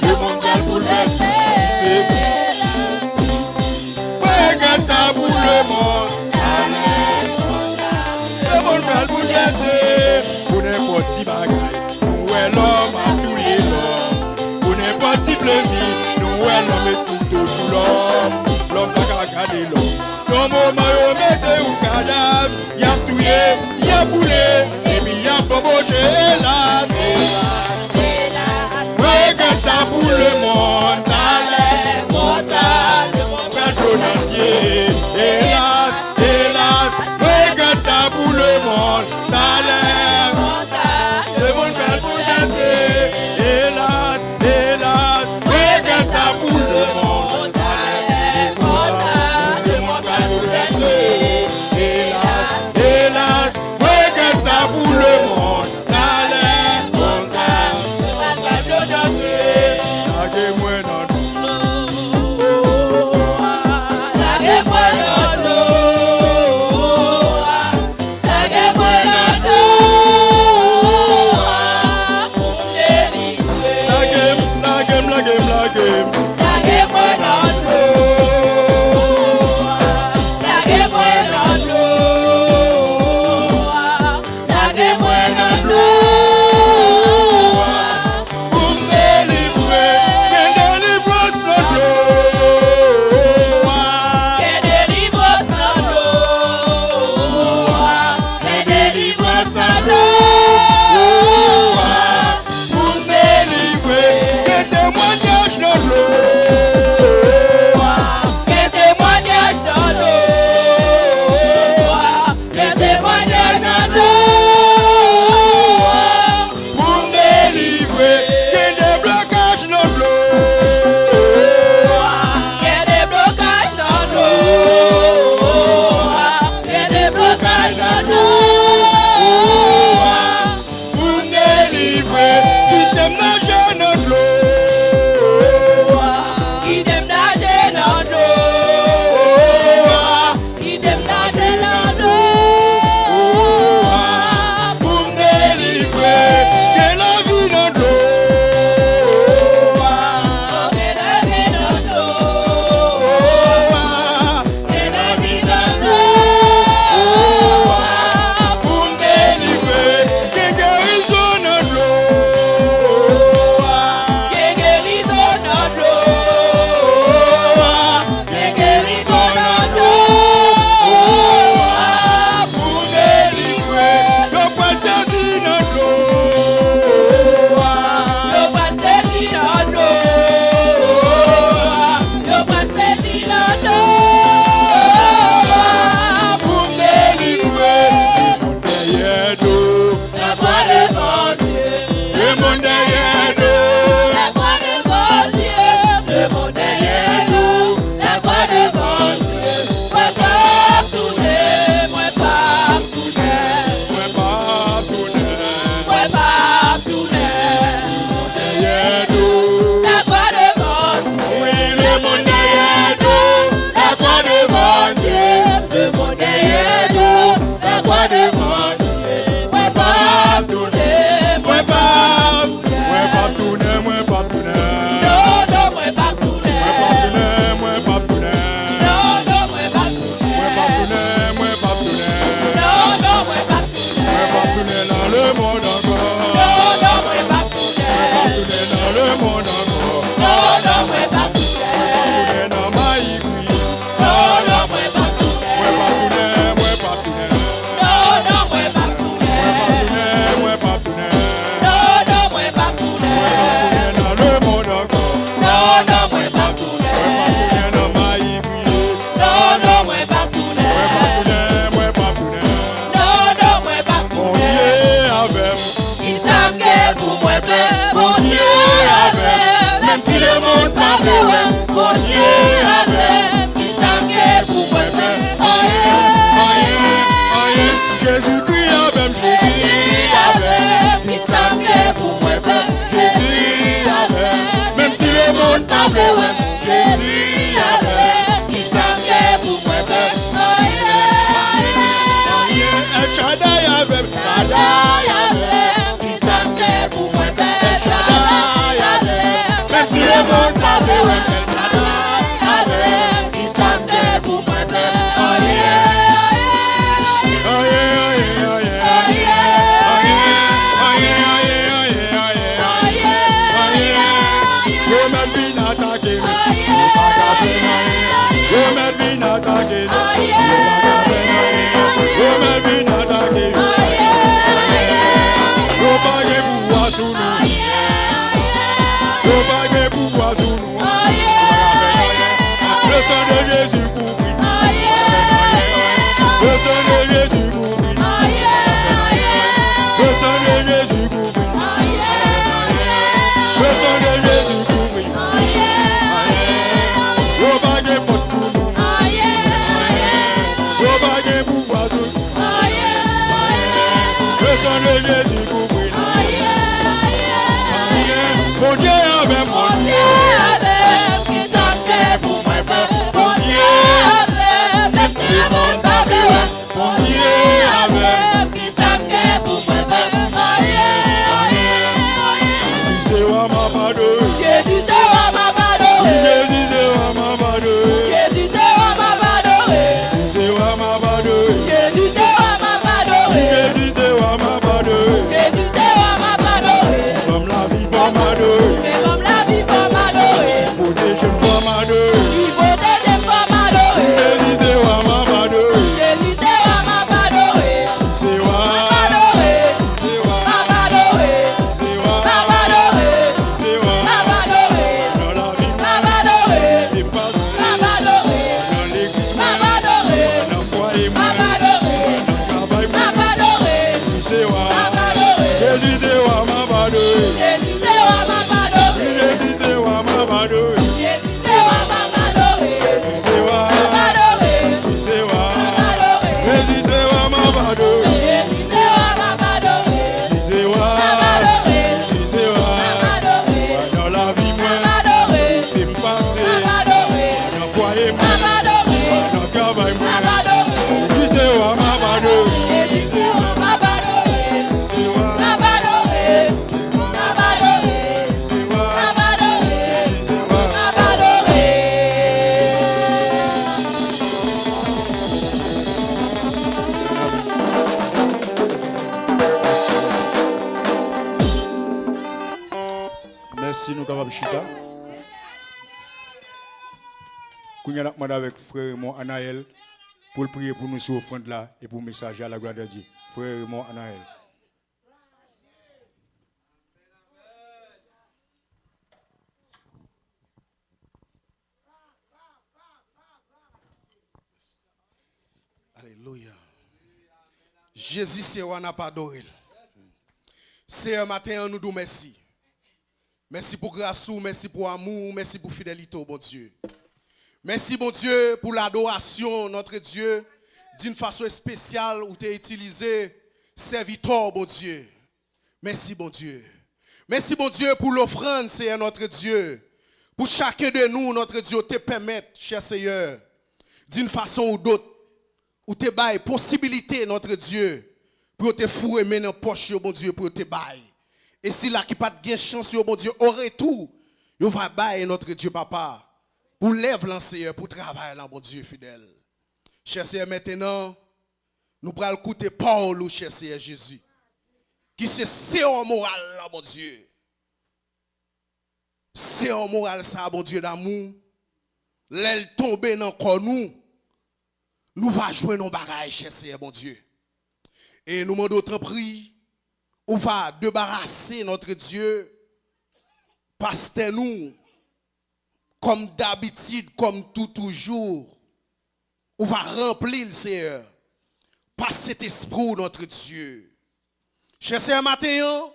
le monde va le bouleverser. Regarde ça pour le monde. Le monde va le bouleverser. Pour n'importe qui bagaille, nous est l'homme à touiller l'homme. Pour n'importe qui plaisir, nous est l'homme et tout sous l'homme. L'homme ça garder l'homme. Dans mon maillot, mettez un cadavre. Y'a touillé, y'a boulé, et puis y'a boboché, hélas. Regarde ça pour le monde. Allez, comme ça, le monde va le entier. Hélas, regarde ça pour le monde. Allez, le monde va le bouleverser. Hélas, regarde ça pour le monde. Allez, comme ça, le monde va le bouleverser. Hélas, regarde ça pour le monde. Allez, comme ça, le monde va le bouleverser. Lâchez-moi dans la game. Merci, nous capables chita. Nous avons demandé avec frère Raymond Anaël pour prier pour nous sur l'offrande là et pour messager à la gloire de Dieu. Frère Raymond Anaël. Alléluia. Jésus, c'est où on n'a pas adoré. C'est un matin, nous disons merci. Merci pour grâce, merci pour amour, merci pour fidélité, bon Dieu. Merci, bon Dieu, pour l'adoration, notre Dieu, d'une façon spéciale où tu as utilisé serviteur, bon Dieu. Merci, bon Dieu. Merci, bon Dieu, pour l'offrande, c'est notre Dieu. Pour chacun de nous, notre Dieu, te permettre, cher Seigneur, d'une façon ou d'autre, ou te bail possibilité, notre Dieu, pour te fourrer dans la poche, bon Dieu, pour te bail. Et si là qui pas de chance, bon Dieu, aurait tout, il va bailler notre Dieu, papa, pour lève l'enseigneur, pour travailler là, bon Dieu fidèle. Cher Seigneur, maintenant, nous prenons écouter Paul, cher Seigneur Jésus, qui c'est un moral là, bon Dieu. C'est un moral ça, bon Dieu d'amour. L'aile tomber dans corps nous va jouer nos bagages, cher Seigneur, bon Dieu. Et nous demandons autre prix. On va débarrasser notre Dieu, pasteur nous, comme d'habitude, comme tout toujours. On va remplir le Seigneur par cet esprit, notre Dieu. Cher Seigneur, matin,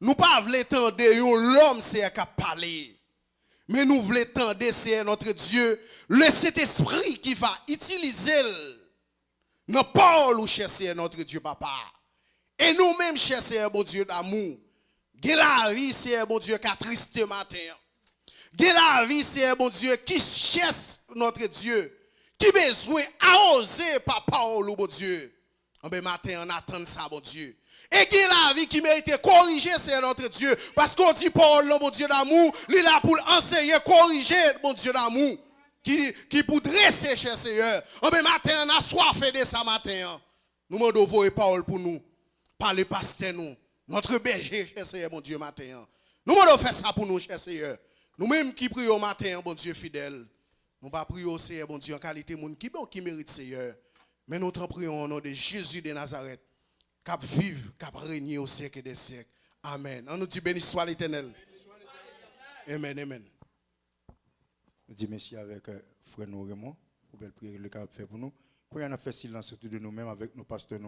nous pas voulons attendre l'homme Seigneur qui a parlé, mais nous voulons attendre Seigneur, notre Dieu, le Saint-Esprit qui va utiliser nos paroles, ou cher Seigneur, notre Dieu, papa. Et nous-mêmes, cher Seigneur, bon Dieu d'amour, que la vie, Seigneur, bon Dieu, qui a triste matin. Que la vie, Seigneur, bon Dieu, qui cherche notre Dieu, qui besoin arroser par parole, bon Dieu. En ben matin, on attend ça, bon Dieu. Et que la vie qui mérite corriger, Seigneur, notre Dieu. Parce qu'on dit parole, bon Dieu d'amour, il est là pour enseigner, corriger, bon Dieu d'amour. Qui pour dresser, cher Seigneur. En ben matin, on a soif de ça matin. Nous demandons vos paroles pour nous. Par le pasteur nous, notre berger, cher Seigneur, mon Dieu, matin. Nous allons faire ça pour nous, cher Seigneur. Nous-mêmes qui prions matin, bon Dieu fidèle. Nous pas prier au Seigneur, bon Dieu, en qualité monde qui bon qui mérite Seigneur. Mais nous t'en prions au nom de Jésus de Nazareth. Cap vive, cap régner au siècle des siècles. Amen. On nous dit béni soit l'Éternel. Amen, amen. Je dis merci avec frère nous Raymond pour belle prière le cap fait pour nous. Quand on a fait silence autour de nous-mêmes avec nos pasteurs,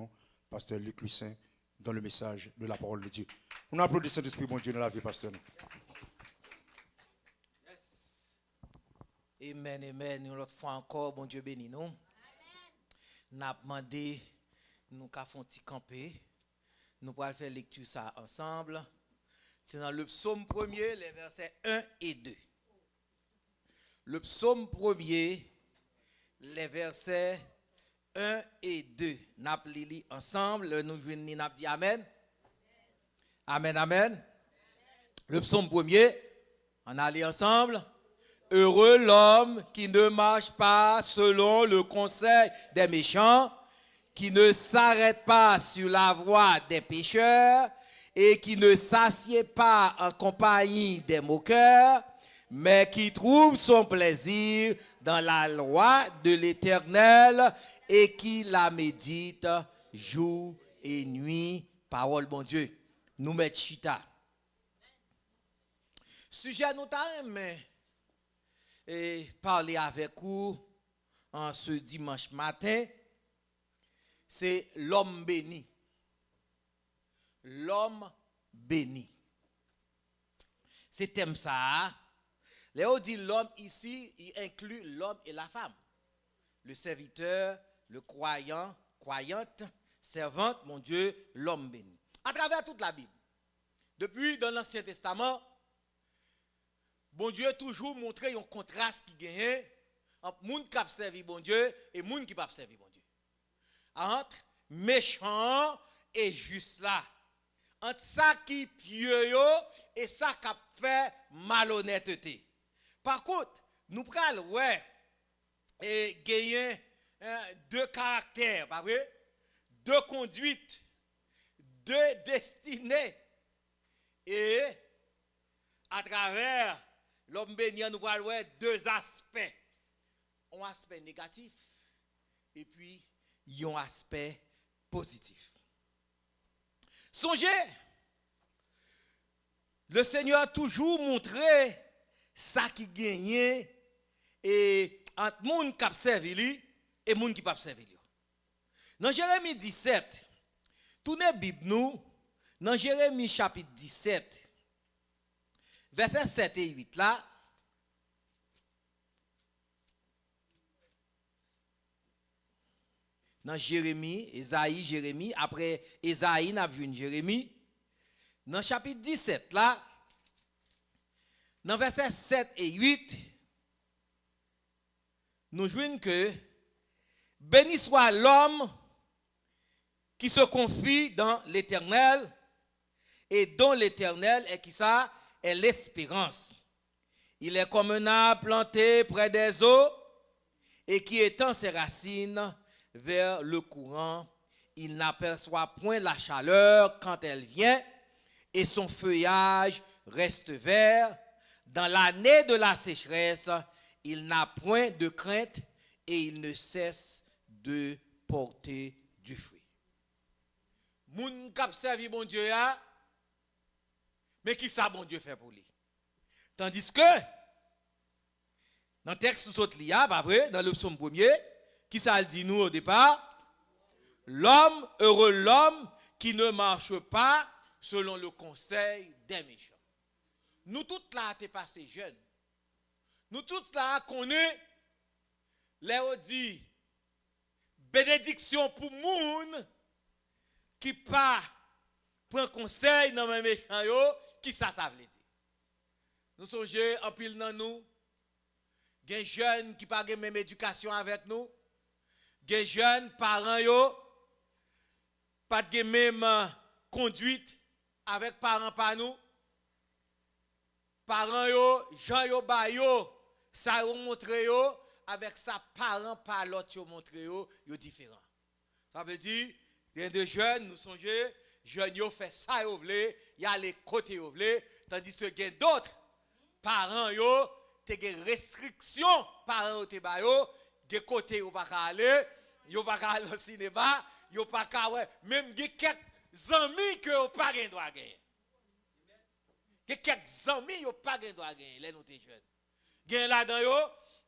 pasteur Luc Lucin, dans le message de la parole de Dieu. On applaudit Saint-Esprit, bon Dieu, dans la vie, pasteur. Amen, amen. Une autre fois encore, bon Dieu béni nous. Nous avons demandé, nous avons fait camper. Nous allons faire lecture ça ensemble. C'est dans le psaume 1er, les versets 1 et 2. Le psaume 1er, les versets 1 et 2. Nous allons lire ensemble. Nous venons dire Amen. Amen, amen. Le psaume 1er, on allait ensemble. Heureux l'homme qui ne marche pas selon le conseil des méchants, qui ne s'arrête pas sur la voie des pécheurs et qui ne s'assied pas en compagnie des moqueurs, mais qui trouve son plaisir dans la loi de l'Éternel et qui la médite jour et nuit. Parole, bon Dieu. Nous mettons chita. Sujet nous t'aime, et parler avec vous en ce dimanche matin, c'est l'homme béni. L'homme béni. C'est thème ça. Léo dit l'homme ici, il inclut l'homme et la femme. Le serviteur, le croyant, croyante, servante, mon Dieu, l'homme béni. À travers toute la Bible, depuis dans l'Ancien Testament, bon Dieu toujours montré un contraste qui gagne entre moun qui a servi bon Dieu et moun qui pas servi bon Dieu. Entre méchant et juste là. Entre ça qui pieux et ça qui fait malhonnêteté. Par contre, nous prenons et gagner deux caractères, pas vrai? Deux conduites, deux destinées. Et à travers l'homme béni, nous voyons deux aspects. Un aspect négatif et puis un aspect positif. Songez, le Seigneur a toujours montré ça qui gagne et entre monde qui a servi et monde qui pas servi. Dans Jérémie 17, tournez Bible nous, dans Jérémie chapitre 17, versets 7 et 8 là, dans Jérémie, Esaïe, Jérémie, après Esaïe, n'a vu une Jérémie, dans chapitre 17 là, dans versets 7 et 8, nous jouons que béni soit l'homme qui se confie dans l'Éternel et dont l'Éternel est qui ça? Est l'espérance. Il est comme un arbre planté près des eaux et qui étend ses racines vers le courant. Il n'aperçoit point la chaleur quand elle vient et son feuillage reste vert. Dans l'année de la sécheresse, il n'a point de crainte et il ne cesse de porter du fruit. Moun k'ap servi bon Dieu a, mais qui ça bon Dieu fait pour lui? Tandis que dans le texte sous autre lia, pas vrai, dans le psaume 1er, qui ça le dit nous au départ? L'homme, heureux l'homme qui ne marche pas selon le conseil des méchants. Nous toutes là, t'es passé jeunes. Nous toutes là, qu'on est, Léo dit, bénédiction pour moun qui pas prend conseil dans mes méchants yo, qui ça veut dire. Nous songeons en pile dans nous, gen jeunes qui pas gen même éducation avec nous, gen jeunes parents yo pas gen même conduite avec parents par nous. Parents yo, Jean yo ba yo, ça yo montre yo avec sa parents par l'autre yo montre yo différent. Ça veut dire des de jeunes nous songeons jeunes yo fait ça yo vle, y a les côtés yo vle, tandis que gen d'autres parents yo te gen restriction parents te ba yo, gen côté yo pas ka aller, yo pas ka aller au cinéma, yo pas ka ouais, même gen quelques amis que yo pas gen droit gagner. Gen quelques amis yo pas gen droit gagner, les nous te jeunes. Gen là dans yo,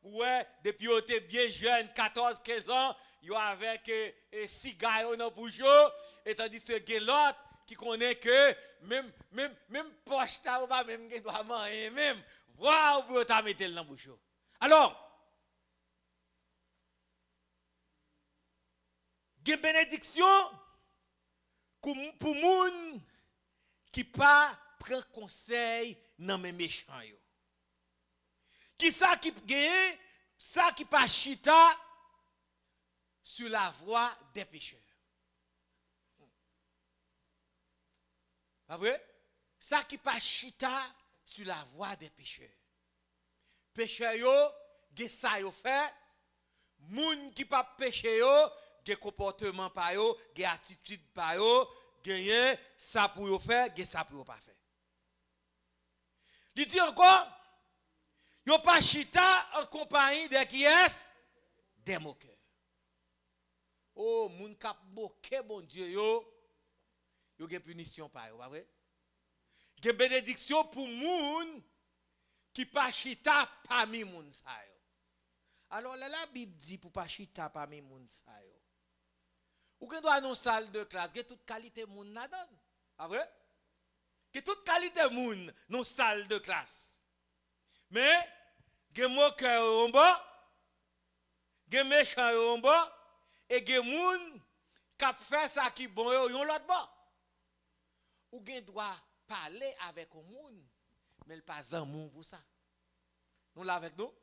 ouais, depuis yo te bien jeune, 14, 15 ans, yo avec cigare dans bouche yo, et tandis que gen l'autre qui connaît que même poche ta ou pas même gen doit manger même. Waouh, pour ta mettre dans bouche. Alors, gen bénédiction pour moun qui pas prend conseil dans mes méchants yo. Qui ça qui gagne, ça qui pas chita sur la voie des pécheurs. Pas vrai? Ça qui pas chita sur la voie des pécheurs. Pécheurs yo, ge ça yo fait, moun qui pas péché yo, ge comportement pa yo, ge attitude pa yo, gen ça pour yo faire, ge ça pour yo pas faire. Il dit encore, yo pas chita en compagnie de qui est des moqueurs. Oh, moun k'ap moqué bon Dieu yo gen punition pa yo, pas vrai? Gen bénédiction pour moun qui pas chita parmi moun sa yo. Alors la Bible dit pour pas chita parmi moun sa yo. Ou gen doit non salle de classe, gen toute qualité moun la donne. Pas vrai? Gen toute qualité moun non salle de classe. Mais gen moqueur en bas, gen méchant en bas et gen moun k'ap fait ça qui bon yo yon l'autre bas. Ou gen doit parler avec un moun, mais il pas un moun pour ça. Nous là avec nous?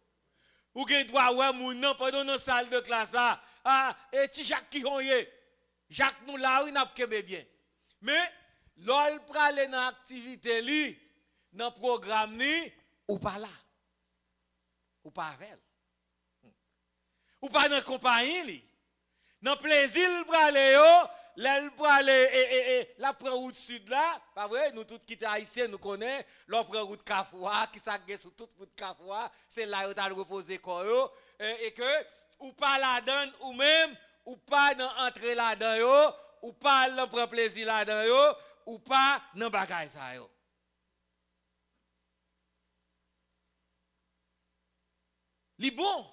Ou gen doit ouais moun non pendant dans salle de classe et ti Jacques qui honye. Jacques nous là oui n'a kembe bien. Mais l'ol prale dans activité li, dans programme ni ou pas là. Ou pas avec. Ou pas dans compagnie li. Dans plaisir prale yo, l'elle prale la prend route sud là, pas vrai, nous tous qui haïtiens nous connaît, l'on prend route Kafoua, qui ça sur toute route Kafoua, c'est là où t'as reposer corps et que ou pas la donne ou même ou pas dans entrer là-dedans yo, ou pas dans prendre plaisir là-dedans yo, ou pas dans bagay ça yo. Li bon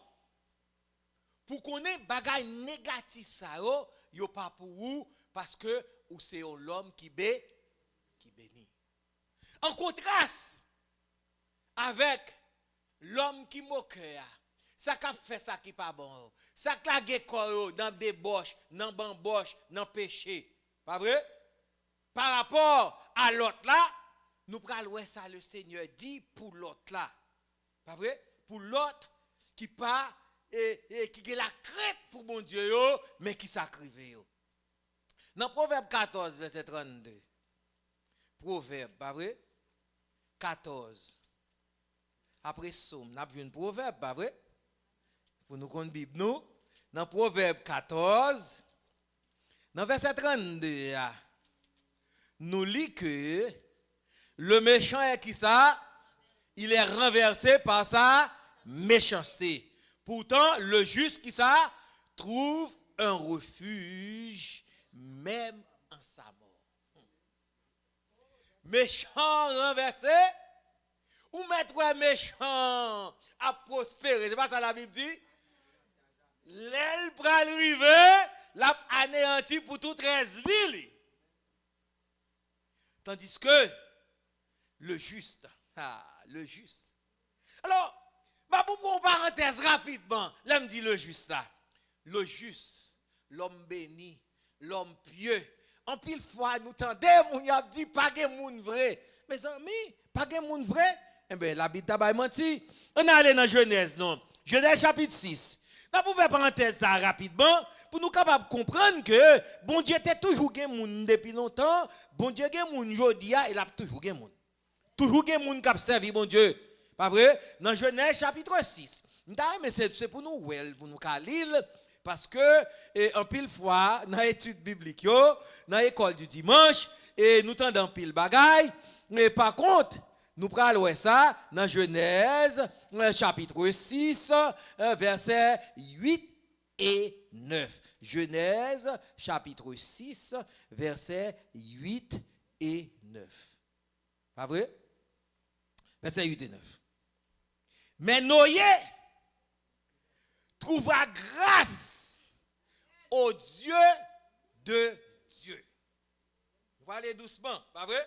pour connaître bagay négatif ça yo pas pour vous parce que ou c'est l'homme qui bénit. En contraste avec l'homme qui moqueur, ça qui fait ça qui pas bon, ça qui a gagné dans débauche, dans bamboche, dans péché. Pas vrai? Par rapport à l'autre là, nous prenons ça le Seigneur dit pour l'autre là. Pas vrai? Pour l'autre qui pas et qui a la crainte pour mon Dieu yo, mais qui sacrifie yo. Dans Proverbe 14 verset 32. Proverbe, pas vrai? 14. Après Somme, n'a vu un proverbe, pas vrai? Pour nous connaître Bible nous, dans Proverbe 14 dans verset 32, nous lit que le méchant est qui ça? Il est renversé par sa méchanceté. Pourtant, le juste qui ça trouve un refuge même en sa mort. Méchant renversé ou mettre méchant à prospérer. C'est pas ça la Bible dit? L'aile pral rive, l'a anéanti pour tout 13 000. Tandis que le juste, le juste. Alors, pour une parenthèse rapidement, là me dit le juste là. Le juste, l'homme béni, l'homme pieux. En pile fois, nous tendons, on a dit pas de monde vrai. Mes amis, pas de monde vrai. Eh bien, la Bible t'a menti. On est allé dans Genèse, non? Genèse chapitre 6. Nous pouvons faire parenthèse ça rapidement pour nous capables de comprendre que bon Dieu était toujours un monde depuis longtemps. Bon Dieu est un monde aujourd'hui et il a toujours un monde. Toujours un monde qui a servi bon Dieu. Pas vrai? Dans Genèse chapitre 6. Mais c'est pour nous lire parce que en pile fois dans l'étude biblique, dans l'école du dimanche, et nous tendons pile bagaille. Mais par contre, Nous prenons ça dans Genèse, chapitre 6, versets 8 et 9. Genèse, chapitre 6, versets 8 et 9. Pas vrai? Versets 8 et 9. Mais Noé trouva grâce au Dieu de Dieu. Vous parlez doucement, pas vrai?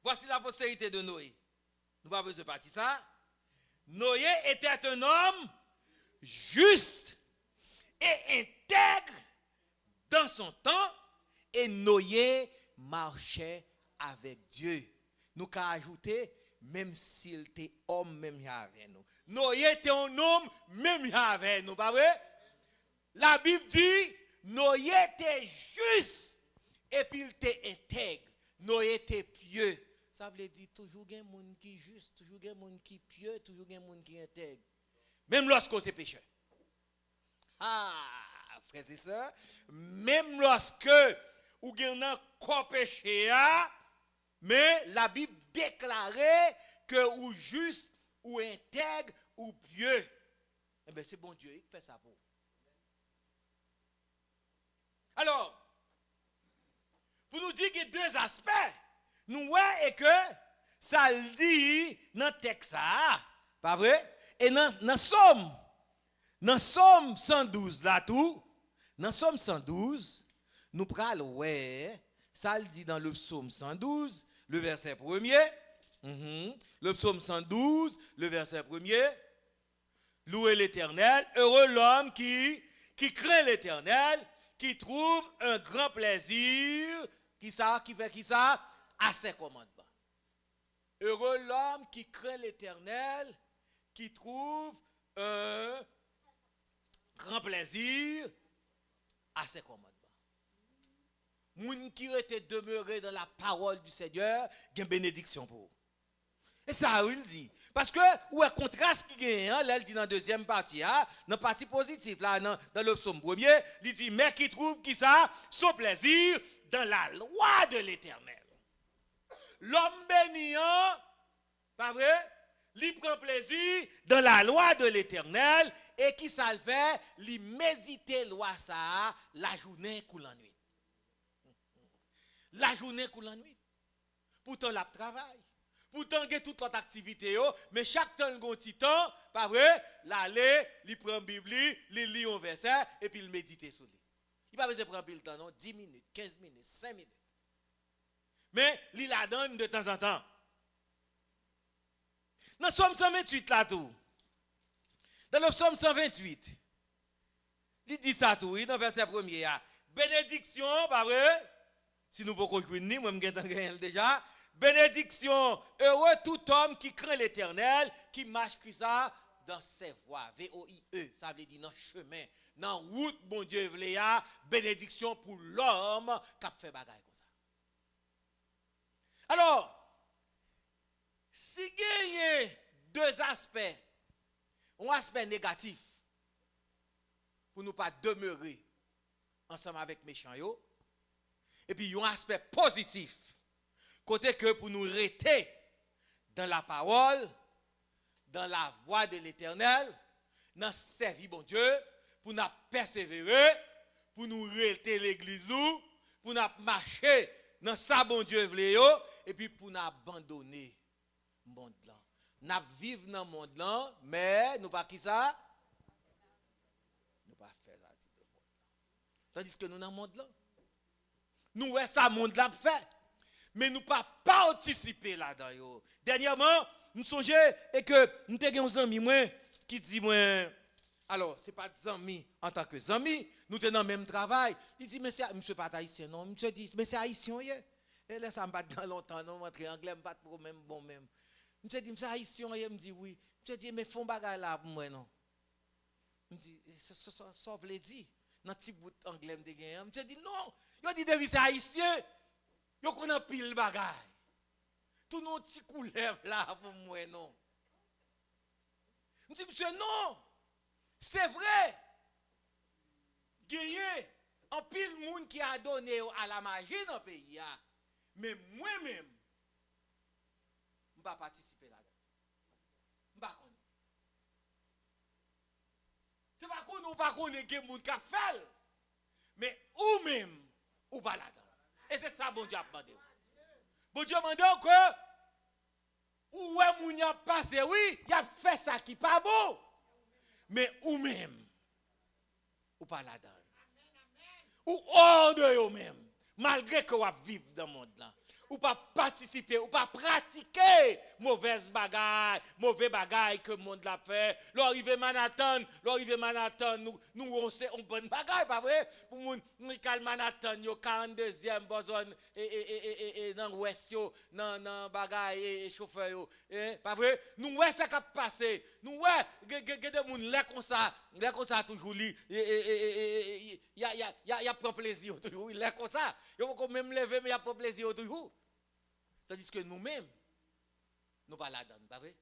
Voici la postérité de Noé. Nous n'avons pas besoin de partir ça. Noé était un homme juste et intègre dans son temps, et Noé marchait avec Dieu. Nous avons ajouté, même s'il était homme, même avec nous. Noé était un homme, même avec nous, pas vrai? La Bible dit, Noé était juste et puis il était intègre. Noé était pieux. Ça veut dire toujours il y a un monde qui est juste, toujours il y a un monde qui est pieux, toujours il y a un monde qui est intègre. Même lorsqu'on est pécheur. Ah, frères et sœurs, même lorsque ou gen nan corps péché, mais la Bible déclarait que ou juste, ou intègre, ou pieux. Eh bien, c'est bon Dieu qui fait ça pour vous. Alors, pour nous dire qu'il y a deux aspects, nous voyons que ça le dit dans le texte, pas vrai? Et dans Somme 112 là tout, dans Somme 112, nous prenons ouais, ça le dit dans le psaume 112, le verset 1er. Le psaume 112, le verset 1er. Louez l'Éternel, heureux l'homme qui craint l'Éternel, qui trouve un grand plaisir, qui fait qui ça à ses commandements. Heureux l'homme qui craint l'Éternel, qui trouve un grand plaisir à ses commandements. Moun qui était demeuré dans la parole du Seigneur, il y a une bénédiction pour vous. Et ça, il dit. Parce que, où est le contraste qui gagne, là, il dit dans la deuxième partie, dans la partie positive, là, dans le psaume premier, il dit, mais qui trouve qui ça, son plaisir dans la loi de l'Éternel. L'homme béni, pas vrai? Il prend plaisir dans la loi de l'Éternel, et qui ça le fait, il médite loi ça, la journée ou la nuit. La journée ou la nuit. Pourtant, la travail. Pourtant, il y a toute l'autre activité, mais chaque temps, il y a un petit temps, pas vrai, l'aller, il prend la Bible, il lit un verset, et puis il médite sur lui. Il ne va pas prendre le temps, non, 10 minutes, 15 minutes, 5 minutes. Mais il la donne de temps en temps. Dans le psaume 128, là, tout. Dans le psaume 128, il dit ça tout, dans le verset 1er. Bénédiction, pas vrai? Si nous pouvons jouer, moi, je vais déjà. Bénédiction, heureux tout homme qui craint l'Éternel, qui marche comme ça dans ses voies. V-O-I-E, ça veut dire dans le chemin, dans la route, bon Dieu, bénédiction pour l'homme qui a fait bagaille comme ça. Alors, si il y a deux aspects, un aspect négatif, pour ne pas demeurer ensemble avec méchants, et puis il y a un aspect positif, côté que pour nous rester dans la parole, dans la voie de l'Éternel, dans servir bon Dieu, pour nous persévérer, pour nous rester l'église, pour nous marcher dans ça bon Dieu vle, et puis pour nous abandonner le monde là. Nous vivons dans le monde là, mais nous pas qui ça? Nous pas faire ça. Tandis que nous dans le monde là. Nous ouais ça monde là fait. Mais nous pas participer là-dedans. Dernièrement, nous songeons et que nous avons un ami qui dit moi, alors c'est pas des amis en tant que amis, nous sommes dans le même travail. Il dit mais c'est monsieur pas haïtien non, monsieur dit mais c'est haïtien et là ça me pas dans longtemps non, rentrer anglais pas de problème bon même. Monsieur dit c'est haïtien il me dit oui. Monsieur dit mais font bagarre là pour moi non. Il me dit ça veut dire dans petit bout anglais me gagner. Monsieur dit non, il dit David c'est haïtien. Yo connaît pile bagay. Tout nos petits couleurs là pour moi non. Je dis monsieur non. C'est vrai. Gagné en pile monde qui a donné à la magie dans le pays. Mais moi-même, pas participer là-dedans. Pas connaître. C'est pas qu'on ou pas connaître que moun ka fait. Mais ou même ou pas là-dedans. Et c'est ça bon Dieu a demandé. Bon Dieu a demandé que ou est moun a passé oui, il a fait ça qui pas bon. Mais ou même ou pas là-dedans. Ou hors de vous-même, malgré que vous vivez dans le monde là. Ou pas participer, ou pas pratiquer mauvaise bagaille, mauvais bagaille que le monde l'a fait. L'arrivée Manhattan, nous on sait on bonne bagaille, pas vrai? Pour nous cal Manhattan, yo 42e besoin et dans ouest yo, dans bagaille et chauffeur yo, pas vrai? Nous ouais ça qui passé. Nous ouais des monde là comme ça toujours li y a prend plaisir toujours, il est comme ça. Yo peut même lever mais y a prend plaisir toujours. Tandis que nous-mêmes, nous pas là-dedans, pas vrai?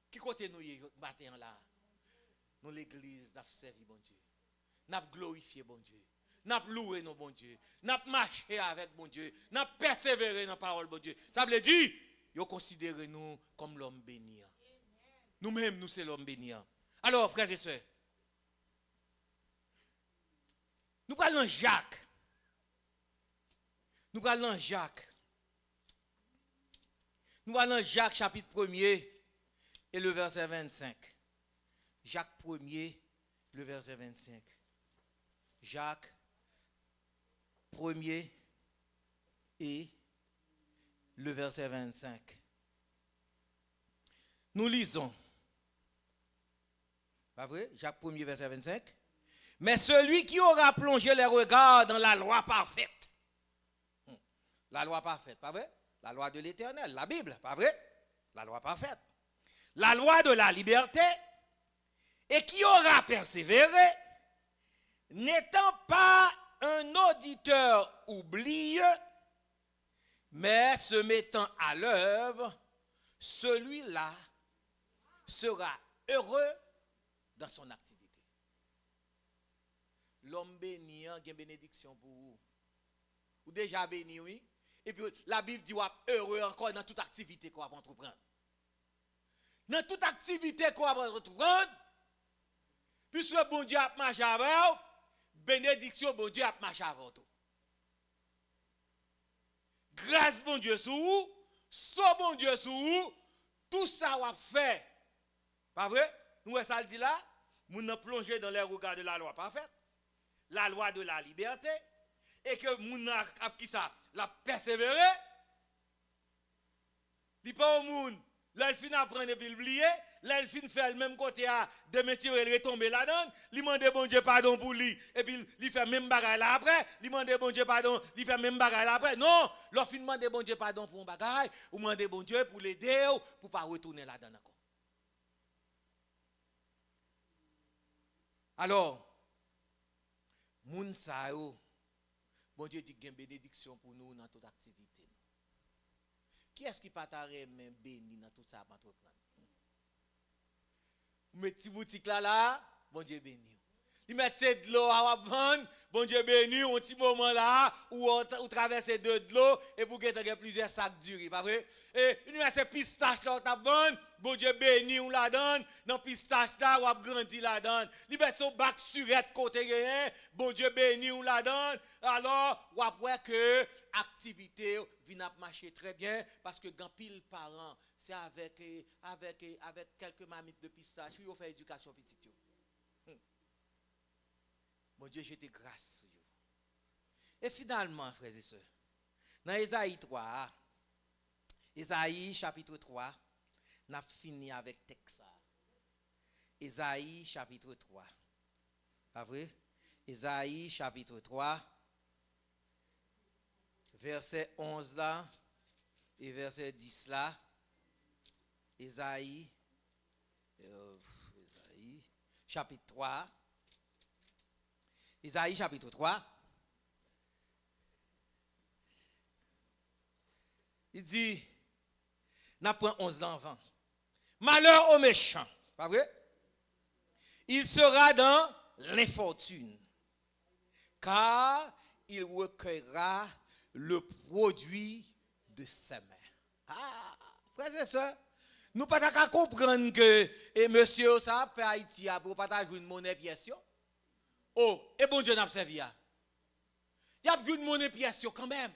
Qui côté nous matin là? Nous l'église, nous servi bon Dieu. Nous glorifié bon Dieu. Nous loué nos bon Dieu. Nous marché avec bon Dieu. Nous persévéré dans la parole bon Dieu. Ça veut dire, vous considérez nous comme l'homme béni. Nous-mêmes, nous c'est l'homme béni. Alors, frères et sœurs, nous parlons Jacques. Nous parlons Jacques. Nous allons Jacques chapitre 1er et le verset 25. Jacques 1er, le verset 25. Jacques 1er et le verset 25. Nous lisons. Pas vrai? Jacques 1er, verset 25. Mais celui qui aura plongé les regards dans la loi parfaite. La loi parfaite, pas vrai? La loi de l'Éternel, la Bible, pas vrai? La loi parfaite. La loi de la liberté, et qui aura persévéré, n'étant pas un auditeur oublieux, mais se mettant à l'œuvre, celui-là sera heureux dans son activité. L'homme béni, il y a une bénédiction pour vous. Ou déjà béni, oui? Et puis la Bible dit heureux encore dans toute activité qu'on va entreprendre. Dans toute activité qu'on va entreprendre, puisque bon Dieu a marché avec vous, bénédiction bon Dieu a marché avec vous. Grâce bon Dieu sur vous, so bon Dieu sur vous, tout ça va fait. Pas vrai? Nous ça le dit là, nous avons plongé dans les regards de la loi parfaite, la loi de la liberté, et que moun a qui ça la persévérer, il pas au monde, là il finit apprendre et puis oublier, là il finit faire le même côté à de messieurs il retombe là-dedans, il demande bon Dieu pardon pour lui et puis il fait même bagarre là après, il demande bon Dieu pardon, il fait même bagarre là après. Non, l'on finit demander bon Dieu pardon pour un bagarre, ou demander bon Dieu pour l'aider pour pas retourner là-dedans encore. Alors moun sa yo bon Dieu dit qu'il y a une bénédiction pour nous dans toute activité. Qui est-ce qui pas même béni dans tout ça entreprendre? Mes petits boutiques là, bon Dieu béni. Il met de l'eau à vendre, bon Dieu béni, un petit moment là, où on traverse de l'eau, et pour gagner plusieurs sacs durs, pas vrai? Et il met ces pistaches là, on vendre, bon Dieu béni, on la donne, dans pistache là, on a grandi la donne. Il met son bac surette côté rien, bon Dieu béni, on la donne. Alors, on voit que l'activité vient à marcher très bien, parce que quand pile parents, c'est avec quelques mamites de pistache, ils ont fait éducation petite. Bon Dieu, je te grâce sur vous. Et finalement, frères et sœurs, dans Ésaïe 3, Ésaïe chapitre 3, on a fini avec texte. Ésaïe chapitre 3. Pas vrai? Ésaïe chapitre 3, verset 11 là, et verset 10 là. Ésaïe chapitre 3. Isaïe chapitre 3. Il dit, n'a point 11 enfants. Malheur aux méchants. Pas vrai? Il sera dans l'infortune. Car il recueillera le produit de ses mains. Ah, Frères et sœurs, nous pas qu'à comprendre que et monsieur ça fait Haïti pour pas jouer une monnaie pièce. Oh, et bon Dieu n'a pas servi. Il y a vu une monnaie pièce quand même.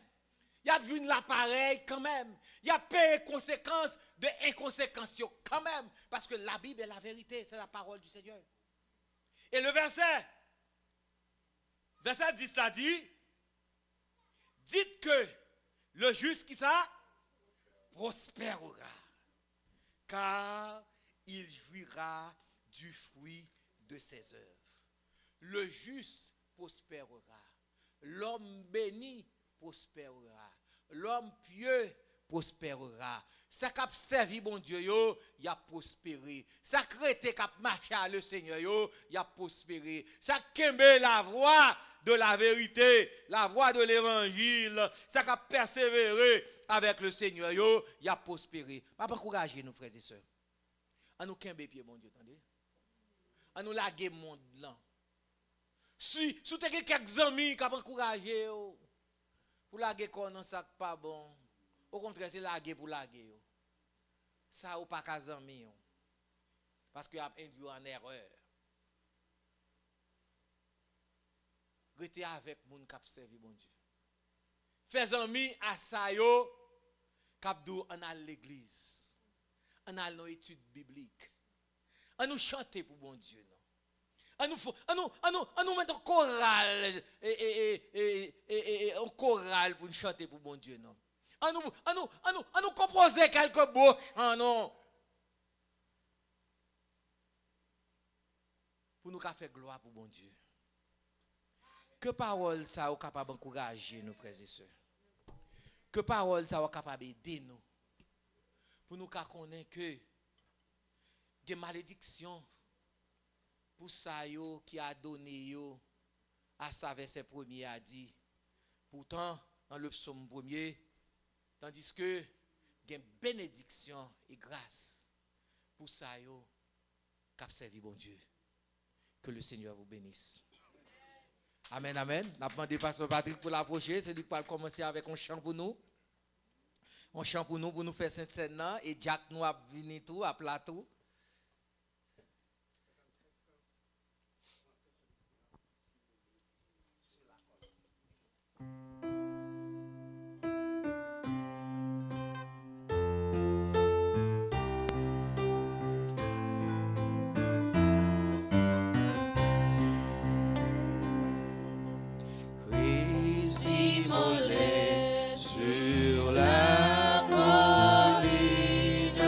Il y a vu l'appareil quand même. Il y a payé conséquences de inconséquences quand même. Parce que la Bible est la vérité, c'est la parole du Seigneur. Et le verset 10, ça dit, dites que le juste qui ça prospérera, car il jouira du fruit de ses œuvres. Le juste prospérera. L'homme béni prospérera. L'homme pieux prospérera. Ça qui a servi bon Dieu, il a prospéré. Ça qui a marché à le Seigneur, il a prospéré. Ça qui a la voie de la vérité, la voie de l'évangile, ça qui a persévéré avec le Seigneur, il a prospéré. Je vais encourager nous, frères et sœurs. À nous qu'un pied, mon Dieu, attendez. À nous laguer le monde là. Si vous avez quelques amis qui ont encouragé, pour laguer qu'on n'a pas bon. Au contraire, c'est laguer pour laguer. Ça, ou pas qu'à amis. Parce qu'il y a induit en erreur. Restez avec les gens qui ont servi bon Dieu. Fais amis à ça, qui ont à l'église. On a nos études bibliques. On nous chanter pour bon Dieu. On nous mettre en chorale en chorale pour nous chanter pour bon Dieu. Non. On nous composer quelques beaux chants. Non. Pour nous faire gloire pour bon Dieu. Que parole ça est capable d'encourager nos frères et sœurs. Que parole ça est capable d'aider nous. Pour nous connaître que des malédictions pour ça yo qui a donné yo à sa verset premier a dit pourtant dans le psaume premier tandis que des bénédiction et grâce pour ça yo qu'a servi bon Dieu. Que le Seigneur vous bénisse. Amen, amen. N'a demandé pasteur Patrick pour l'approcher, c'est lui qui va commencer avec un chant pour nous. Un chant pour nous faire cette scène là et Jack nous a venu tout à plateau. Sur la colline,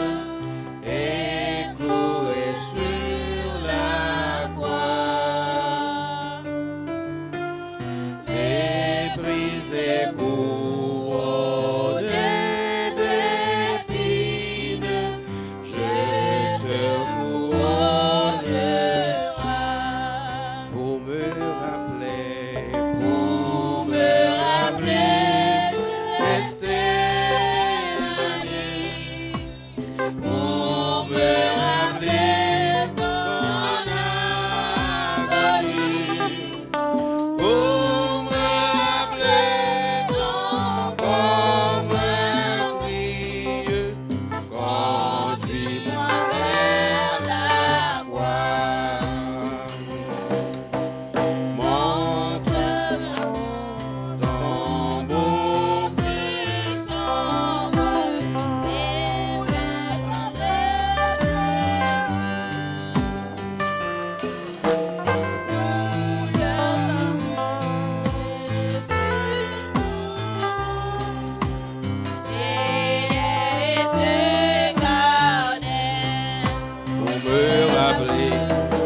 écroué sur la croix, méprisé, couronné d'épines, je te couronnerai pour me rappeler, pour me rappeler ton agonie, pour me rappeler ton meurtrier, conduis-moi vers la croix. Montre-moi ton beau fils nombreux,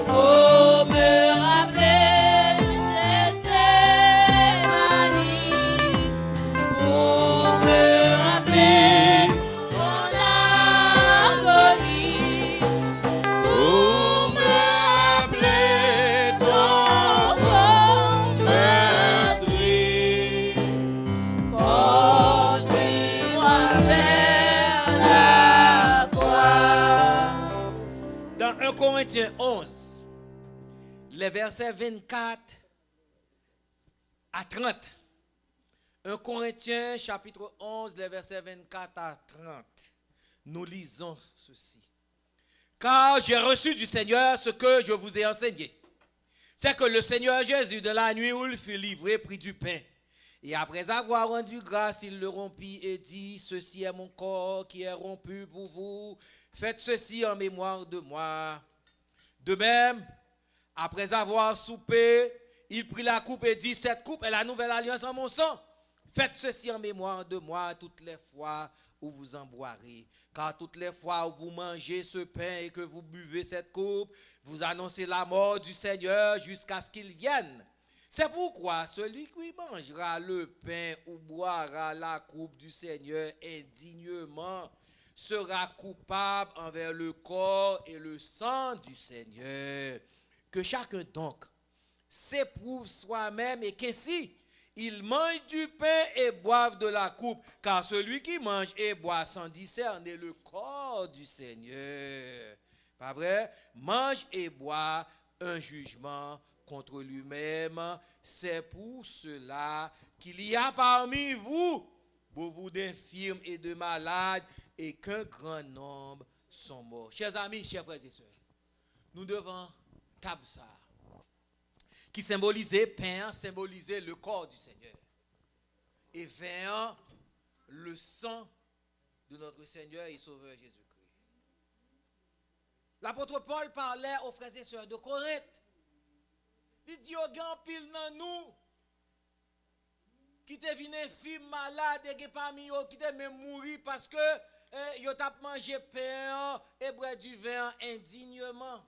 pour me rappeler ces manies, pour me rappeler ton agonie, pour me rappeler ton meurtrier, conduis-moi vers la croix. Dans 1 Corinthiens 11, les versets 24 à 30. 1 Corinthiens chapitre 11, les versets 24 à 30. nous lisons ceci. Car j'ai reçu du Seigneur ce que je vous ai enseigné. C'est que le Seigneur Jésus, de la nuit où il fut livré, prit du pain. Et après avoir rendu grâce, il le rompit et dit, ceci est mon corps qui est rompu pour vous. Faites ceci en mémoire de moi. De même, après avoir soupé, il prit la coupe et dit, cette coupe est la nouvelle alliance en mon sang. Faites ceci en mémoire de moi toutes les fois où vous en boirez. Car toutes les fois où vous mangez ce pain et que vous buvez cette coupe, vous annoncez la mort du Seigneur jusqu'à ce qu'il vienne. C'est pourquoi celui qui mangera le pain ou boira la coupe du Seigneur indignement sera coupable envers le corps et le sang du Seigneur. Que chacun donc s'éprouve soi-même et qu'ainsi il mange du pain et boive de la coupe, car celui qui mange et boit sans discerner le corps du Seigneur, pas vrai, mange et boit un jugement contre lui-même. C'est pour cela qu'il y a parmi vous beaucoup d'infirmes et de malades et qu'un grand nombre sont morts. Chers amis, chers frères et sœurs, nous devons taper ça, qui symbolisait pain, symbolisait le corps du Seigneur. Et vin, le sang de notre Seigneur et Sauveur Jésus-Christ. L'apôtre Paul parlait aux frères et sœurs de Corinthe. Il dit au grand pile dans nous, qui te venu infirme, malade, et parmi eux, qui te même mourir parce que yo t'a mangé pain et boire du vin indignement.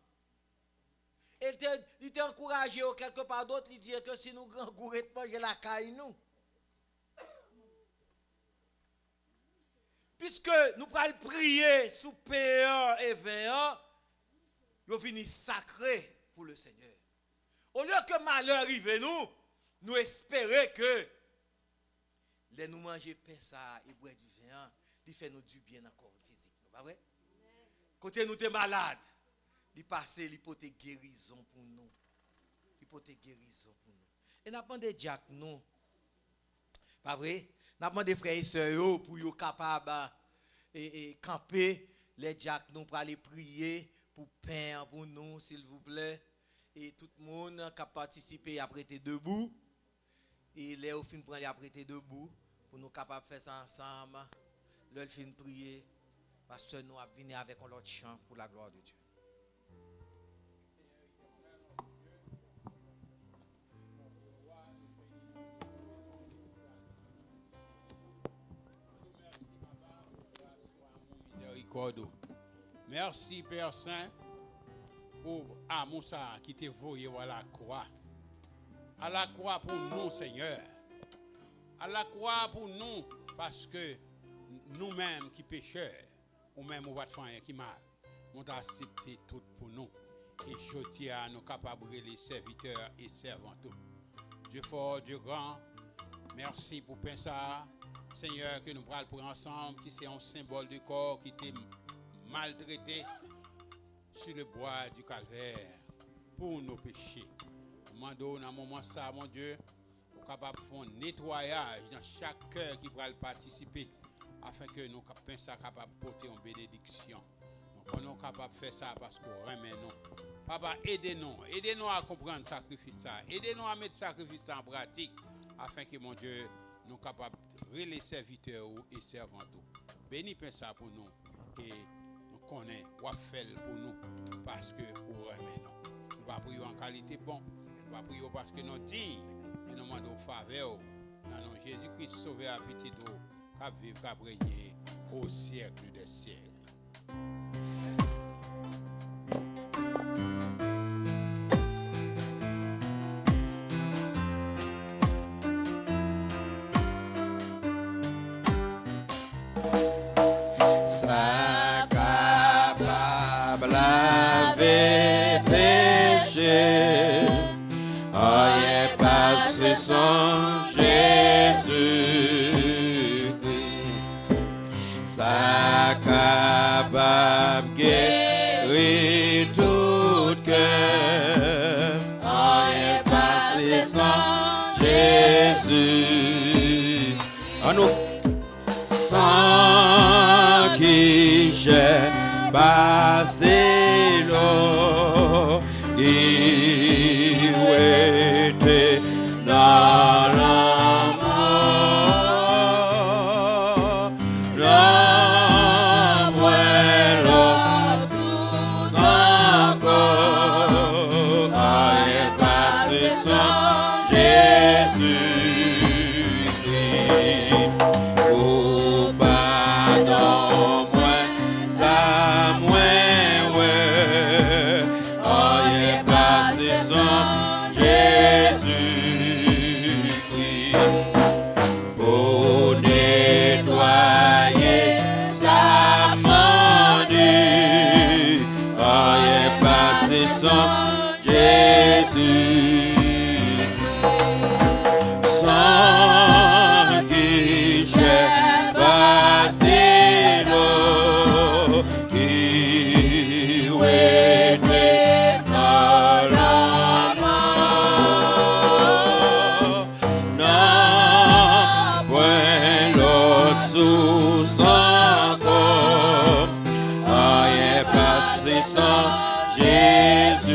Il t'a encouragé quelque part d'autre, il dit que si nous grand gourette manger la caille nous. Puisque nous allons prier sous pain et vin, nous finissons sacré pour le Seigneur. Au lieu que malheur arrive nous espérons que les nous manger pain ça et boire du vin, il fait nous du bien encore physique, pas vrai? Côté nous t'es malade, il passe l'hypothèse guérison pour nous. L'hypothèse guérison pour nous. Et n'a pas de Jack nous. Pas vrai? N'a pas de frères et sœurs pour être capable et camper les Jack nous pour aller prier pour pain pour nous s'il vous plaît. Et tout le monde qui a participé à prêter debout. Et les au fin prendre à prêter debout pour nous capables de faire ça ensemble. Le fin prier parce que nous avons venu avec un autre chant pour la gloire de Dieu. Merci Père Saint pour amour ça qui t'est voué à la croix. À la croix pour nous Seigneur. À la croix pour nous parce que nous-mêmes qui pécheurs ou même on va faire rien qui mal. On a accepté tout pour nous. Et je tiens à nous capables les serviteurs et servantes. Dieu fort, Dieu grand. Merci pour penser Seigneur, que nous prenons pour ensemble, qui c'est un symbole du corps qui était maltraité sur le bois du calvaire pour nos péchés. Nous demandons dans un moment ça, mon Dieu, pour capable faire un nettoyage dans chaque cœur qui va participer, afin que nous puissions capables de porter une bénédiction. Donc, nous sommes capables de faire ça parce qu'on remet nous. Papa, aidez-nous à comprendre le sacrifice, aidez-nous à mettre le sacrifice en pratique, afin que, mon Dieu, nous sommes capables de les serviteurs et servantes. Bénis ça pour nous et nous connaissons what fait pour nous parce que nous remenons. Nous ne prions pas en qualité bon, nous ne prions pas parce que nous dignes, mais nous demandons faveur. Dans nom Jésus-Christ sauvé à petit eau, qu'à vivre, qu'à briller au siècle des siècles. Ça capable laver péché, rien passé sans Jésus-Christ. Ça capable guérir tout cœur, rien passé sans Jésus. En nous qui guichet passé l'eau qui était dans l'amour, l'amour est l'eau sous encore, est passé sans Jésus-Christ. Oh, pardon, moi, ça, moi, ouais, est passé sans Jésus-Christ. Pour nettoyer sa maudit, est passé sans Jésus. Sans guichet passé l'eau qui était dans l'amour. Non, point l'autre sous son corps, est passé sans Jésus.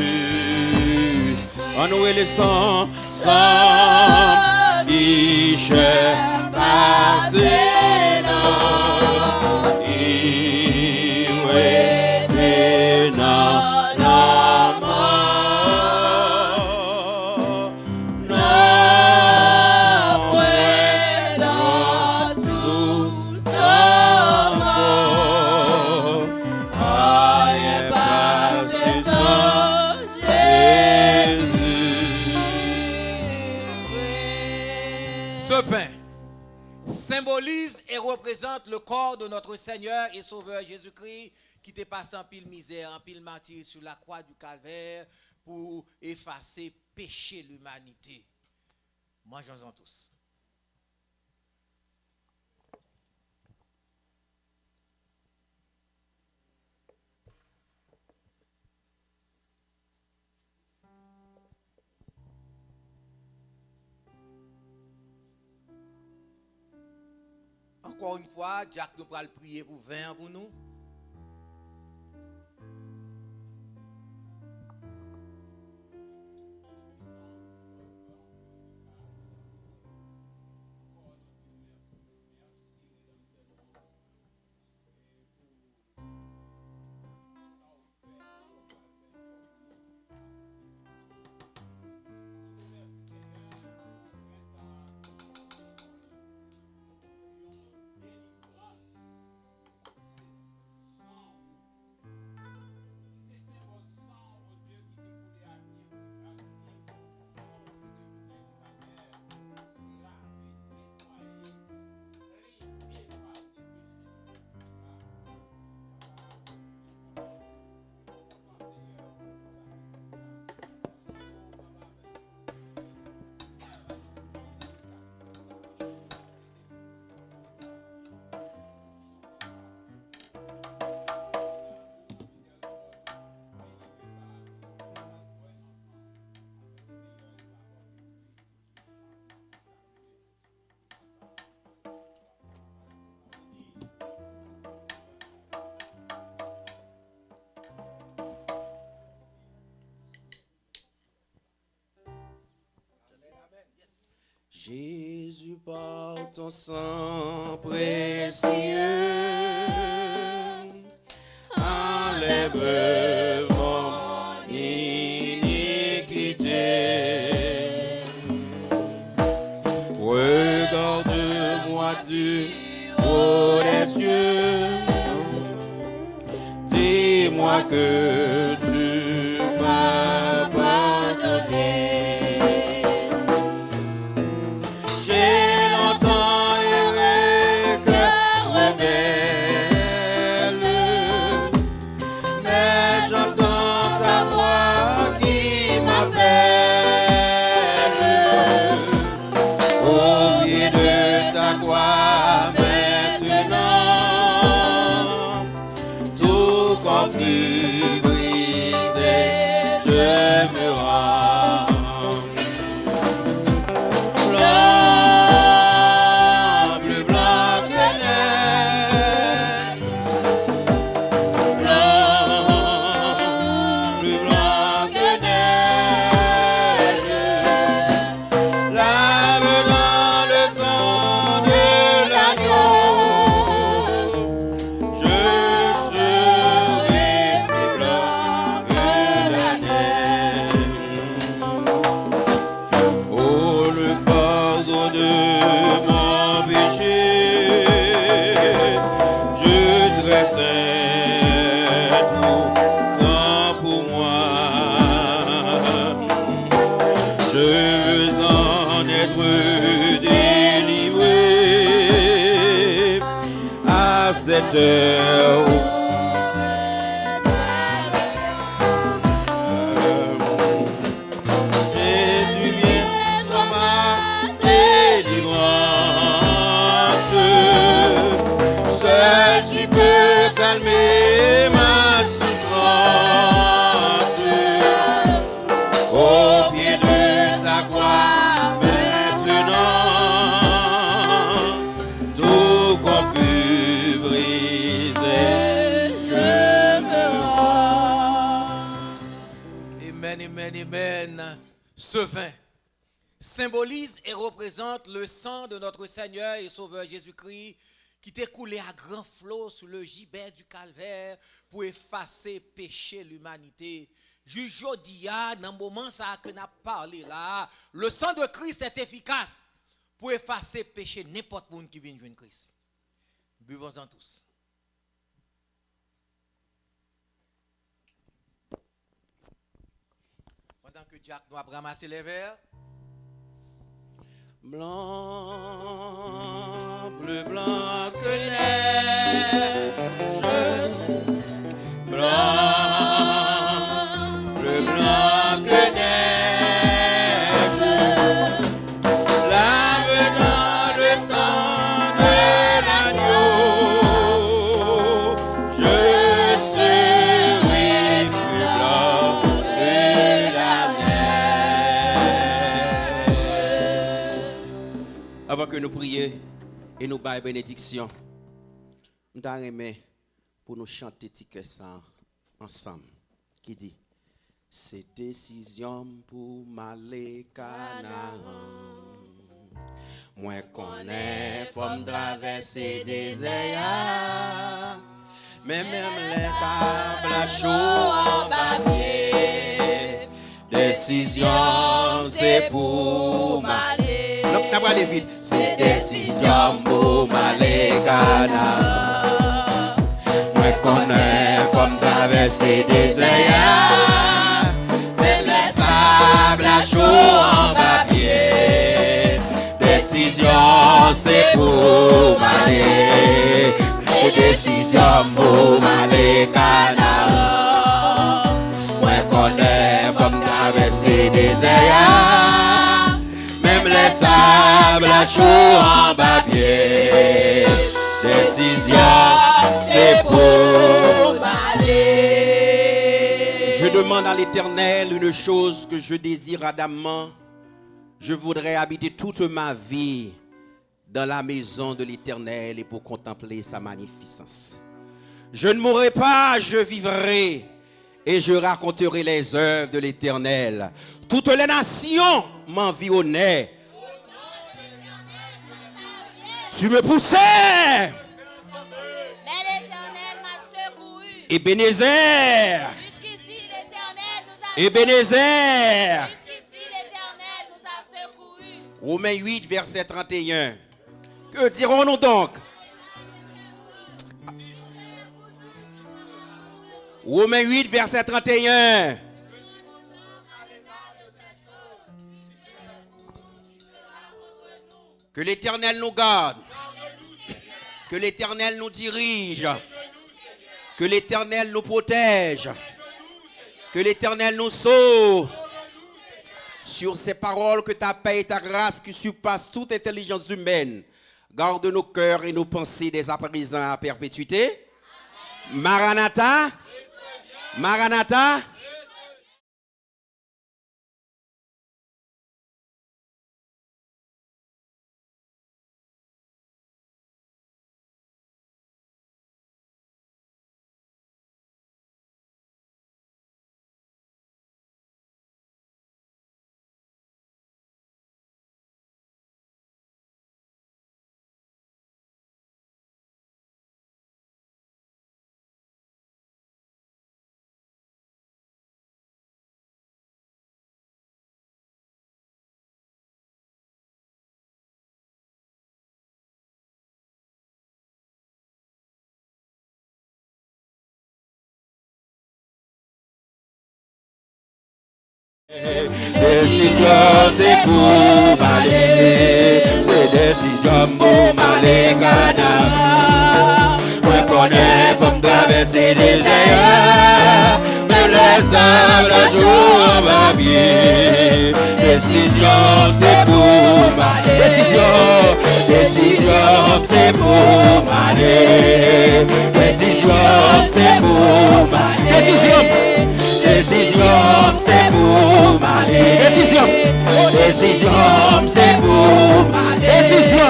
En nous et les sangs, sans guichet passé l'eau qui était dans l'amour. Non, point l'autre sous son corps, est passé sans Ce pain symbolise et représente le corps de notre Seigneur et Sauveur Jésus-Christ qui était passé en pile misère, en pile martyr sur la croix du calvaire pour effacer péché l'humanité. Mangeons-en tous. Encore une fois, Jack nous va prier pour vin pour nous. Jésus, par ton sang précieux, enlève mon iniquité. Regarde-moi du haut des cieux, dis-moi que tu m'as pardonné. Tout confus brille. garde mon péché. Dieu très saint, tout grand pour moi. Je veux en être délivré à cette heure où Jésus vient dans ma délivrance. Seul tu peux calmer ma souffrance. Au pied de ta croix maintenant, tout confus brisé, je me rends. Amen, amen, amen. Ce vin symbolise et représente le sang de notre Seigneur et Sauveur Jésus-Christ qui t'est coulé à grand flot sur le gibet du calvaire pour effacer péché l'humanité. Jujodia, dans le moment ça que n'a parlé là, le sang de Christ est efficace pour effacer péché n'importe monde qui vient joindre Christ. Buvons-en tous. Pendant que Jack doit ramasser les verres. Blanc, plus blanc que neige. Blanc, plus blanc que neige. Lave dans le sang de l'agneau. Je serai plus blanc que la neige. Avant que nous prions et nous baillons bénédiction, nous t'aimerons pour nous chanter ticket ça ensemble. Qui dit, c'est décision pour m'aller Canaan. Moi connais forme traverser des airs, mais même les sables chauds en papier. Décision c'est pour m'aller. Non, n'a pas aller vite. C'est décision pour m'aller Canaan. Moi connais forme traverser des airs, même les sables chauds en papier. Décision c'est pour m'aller. C'est décision pour m'aller Canaan. Moi connais forme traverser des airs, même les sables chauds en papier. Décision c'est pour m'aller. Je demande à l'Éternel une chose que je désire ardemment. Je voudrais habiter toute ma vie dans la maison de l'Éternel et pour contempler sa magnificence. Je ne mourrai pas, je vivrai et je raconterai les œuvres de l'Éternel. Toutes les nations m'environnaient. Tu me poussais. Mais l'Éternel m'a secouru. Ebenezer. Jusqu'ici, l'Éternel nous a Ebenezer. Jusqu'ici, l'Éternel nous a secouru. Romains 8, verset 31. Que dirons-nous donc? Romains 8, verset 31. Que l'Éternel nous garde. Que l'Éternel nous dirige. Que l'Éternel nous protège. Que l'Éternel nous sauve. Sur ces paroles, que ta paix et ta grâce qui surpassent toute intelligence humaine garde nos cœurs et nos pensées dès à présent à perpétuité. Maranatha. Maranatha. Décision, c'est pour m'aller. C'est décision pour m'aller Canada. Moi connais, faut me traverser les airs. Même les sables, jour va bien. Décision, c'est pour m'aller. Décision, c'est pour m'aller. Décision, c'est pour m'aller. Décision, c'est pour m'aller. Décision, c'est pour m'aller. Décision,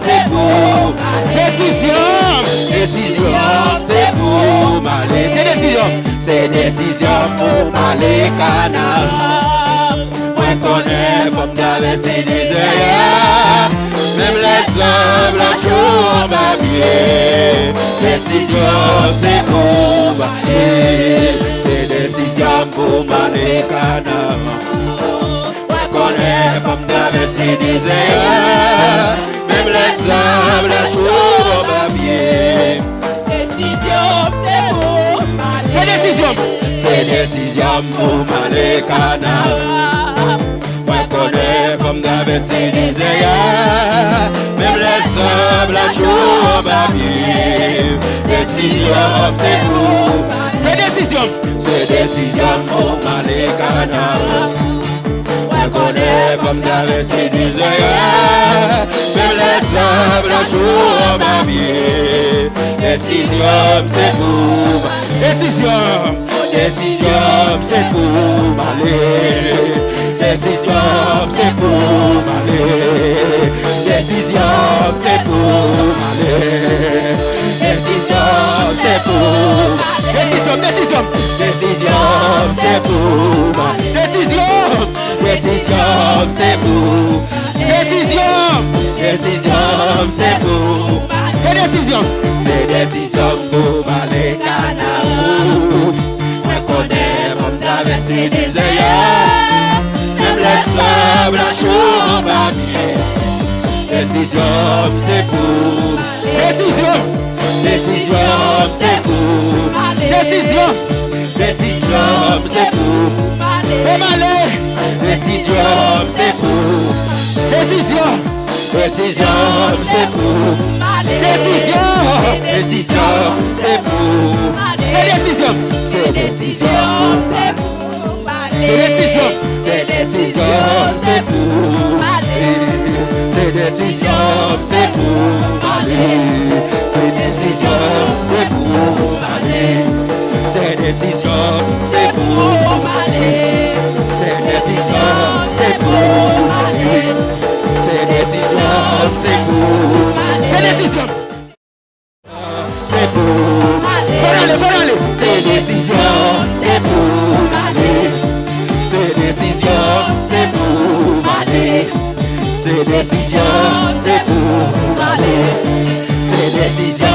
c'est pour c'est pour m'aller. C'est décision pour m'aller Canada. Moi connais, faut me traverser les airs. Même les sables, la jour va bien. Décision, c'est pour m'aller. C'est décision pour m'aller Canada. Moi connais, faut me traverser les airs. Même les sables, la jour va bien. C'est décision pour m'aller Canada. Moi connais, faut me traverser les airs. Même les sables, la jour va bien. Décision, c'est pour. C'est décision pour m'aller Canada. Moi connais, faut me traverser les airs. Même les sables, la jour va bien. Décision, c'est pour. Décision, c'est pour m'aller. Décision, c'est pour m'aller. Décision, c'est pour m'aller. Décision, c'est pour. Décision, c'est pour m'aller. Décision, c'est pour. C'est pour. C'est décision pour m'aller Canada. Moi connais, pour me traverser les airs. Même les sables, la jour va bien. Décision, c'est pour. Décision, c'est pour. Décision, c'est pour. Pour m'aller. Décision, c'est pour. Décision, c'est pour. Décision, c'est pour. C'est décision, c'est pour. C'est décision, c'est pour. C'est décision, c'est pour. C'est décision, c'est pour. C'est décision, c'est pour. C'est décision, c'est pour. C'est décision, c'est pour. C'est décision. C'est pour. Faut aller. C'est décision, c'est pour. C'est décision, c'est pour. C'est décision, c'est pour. C'est décision.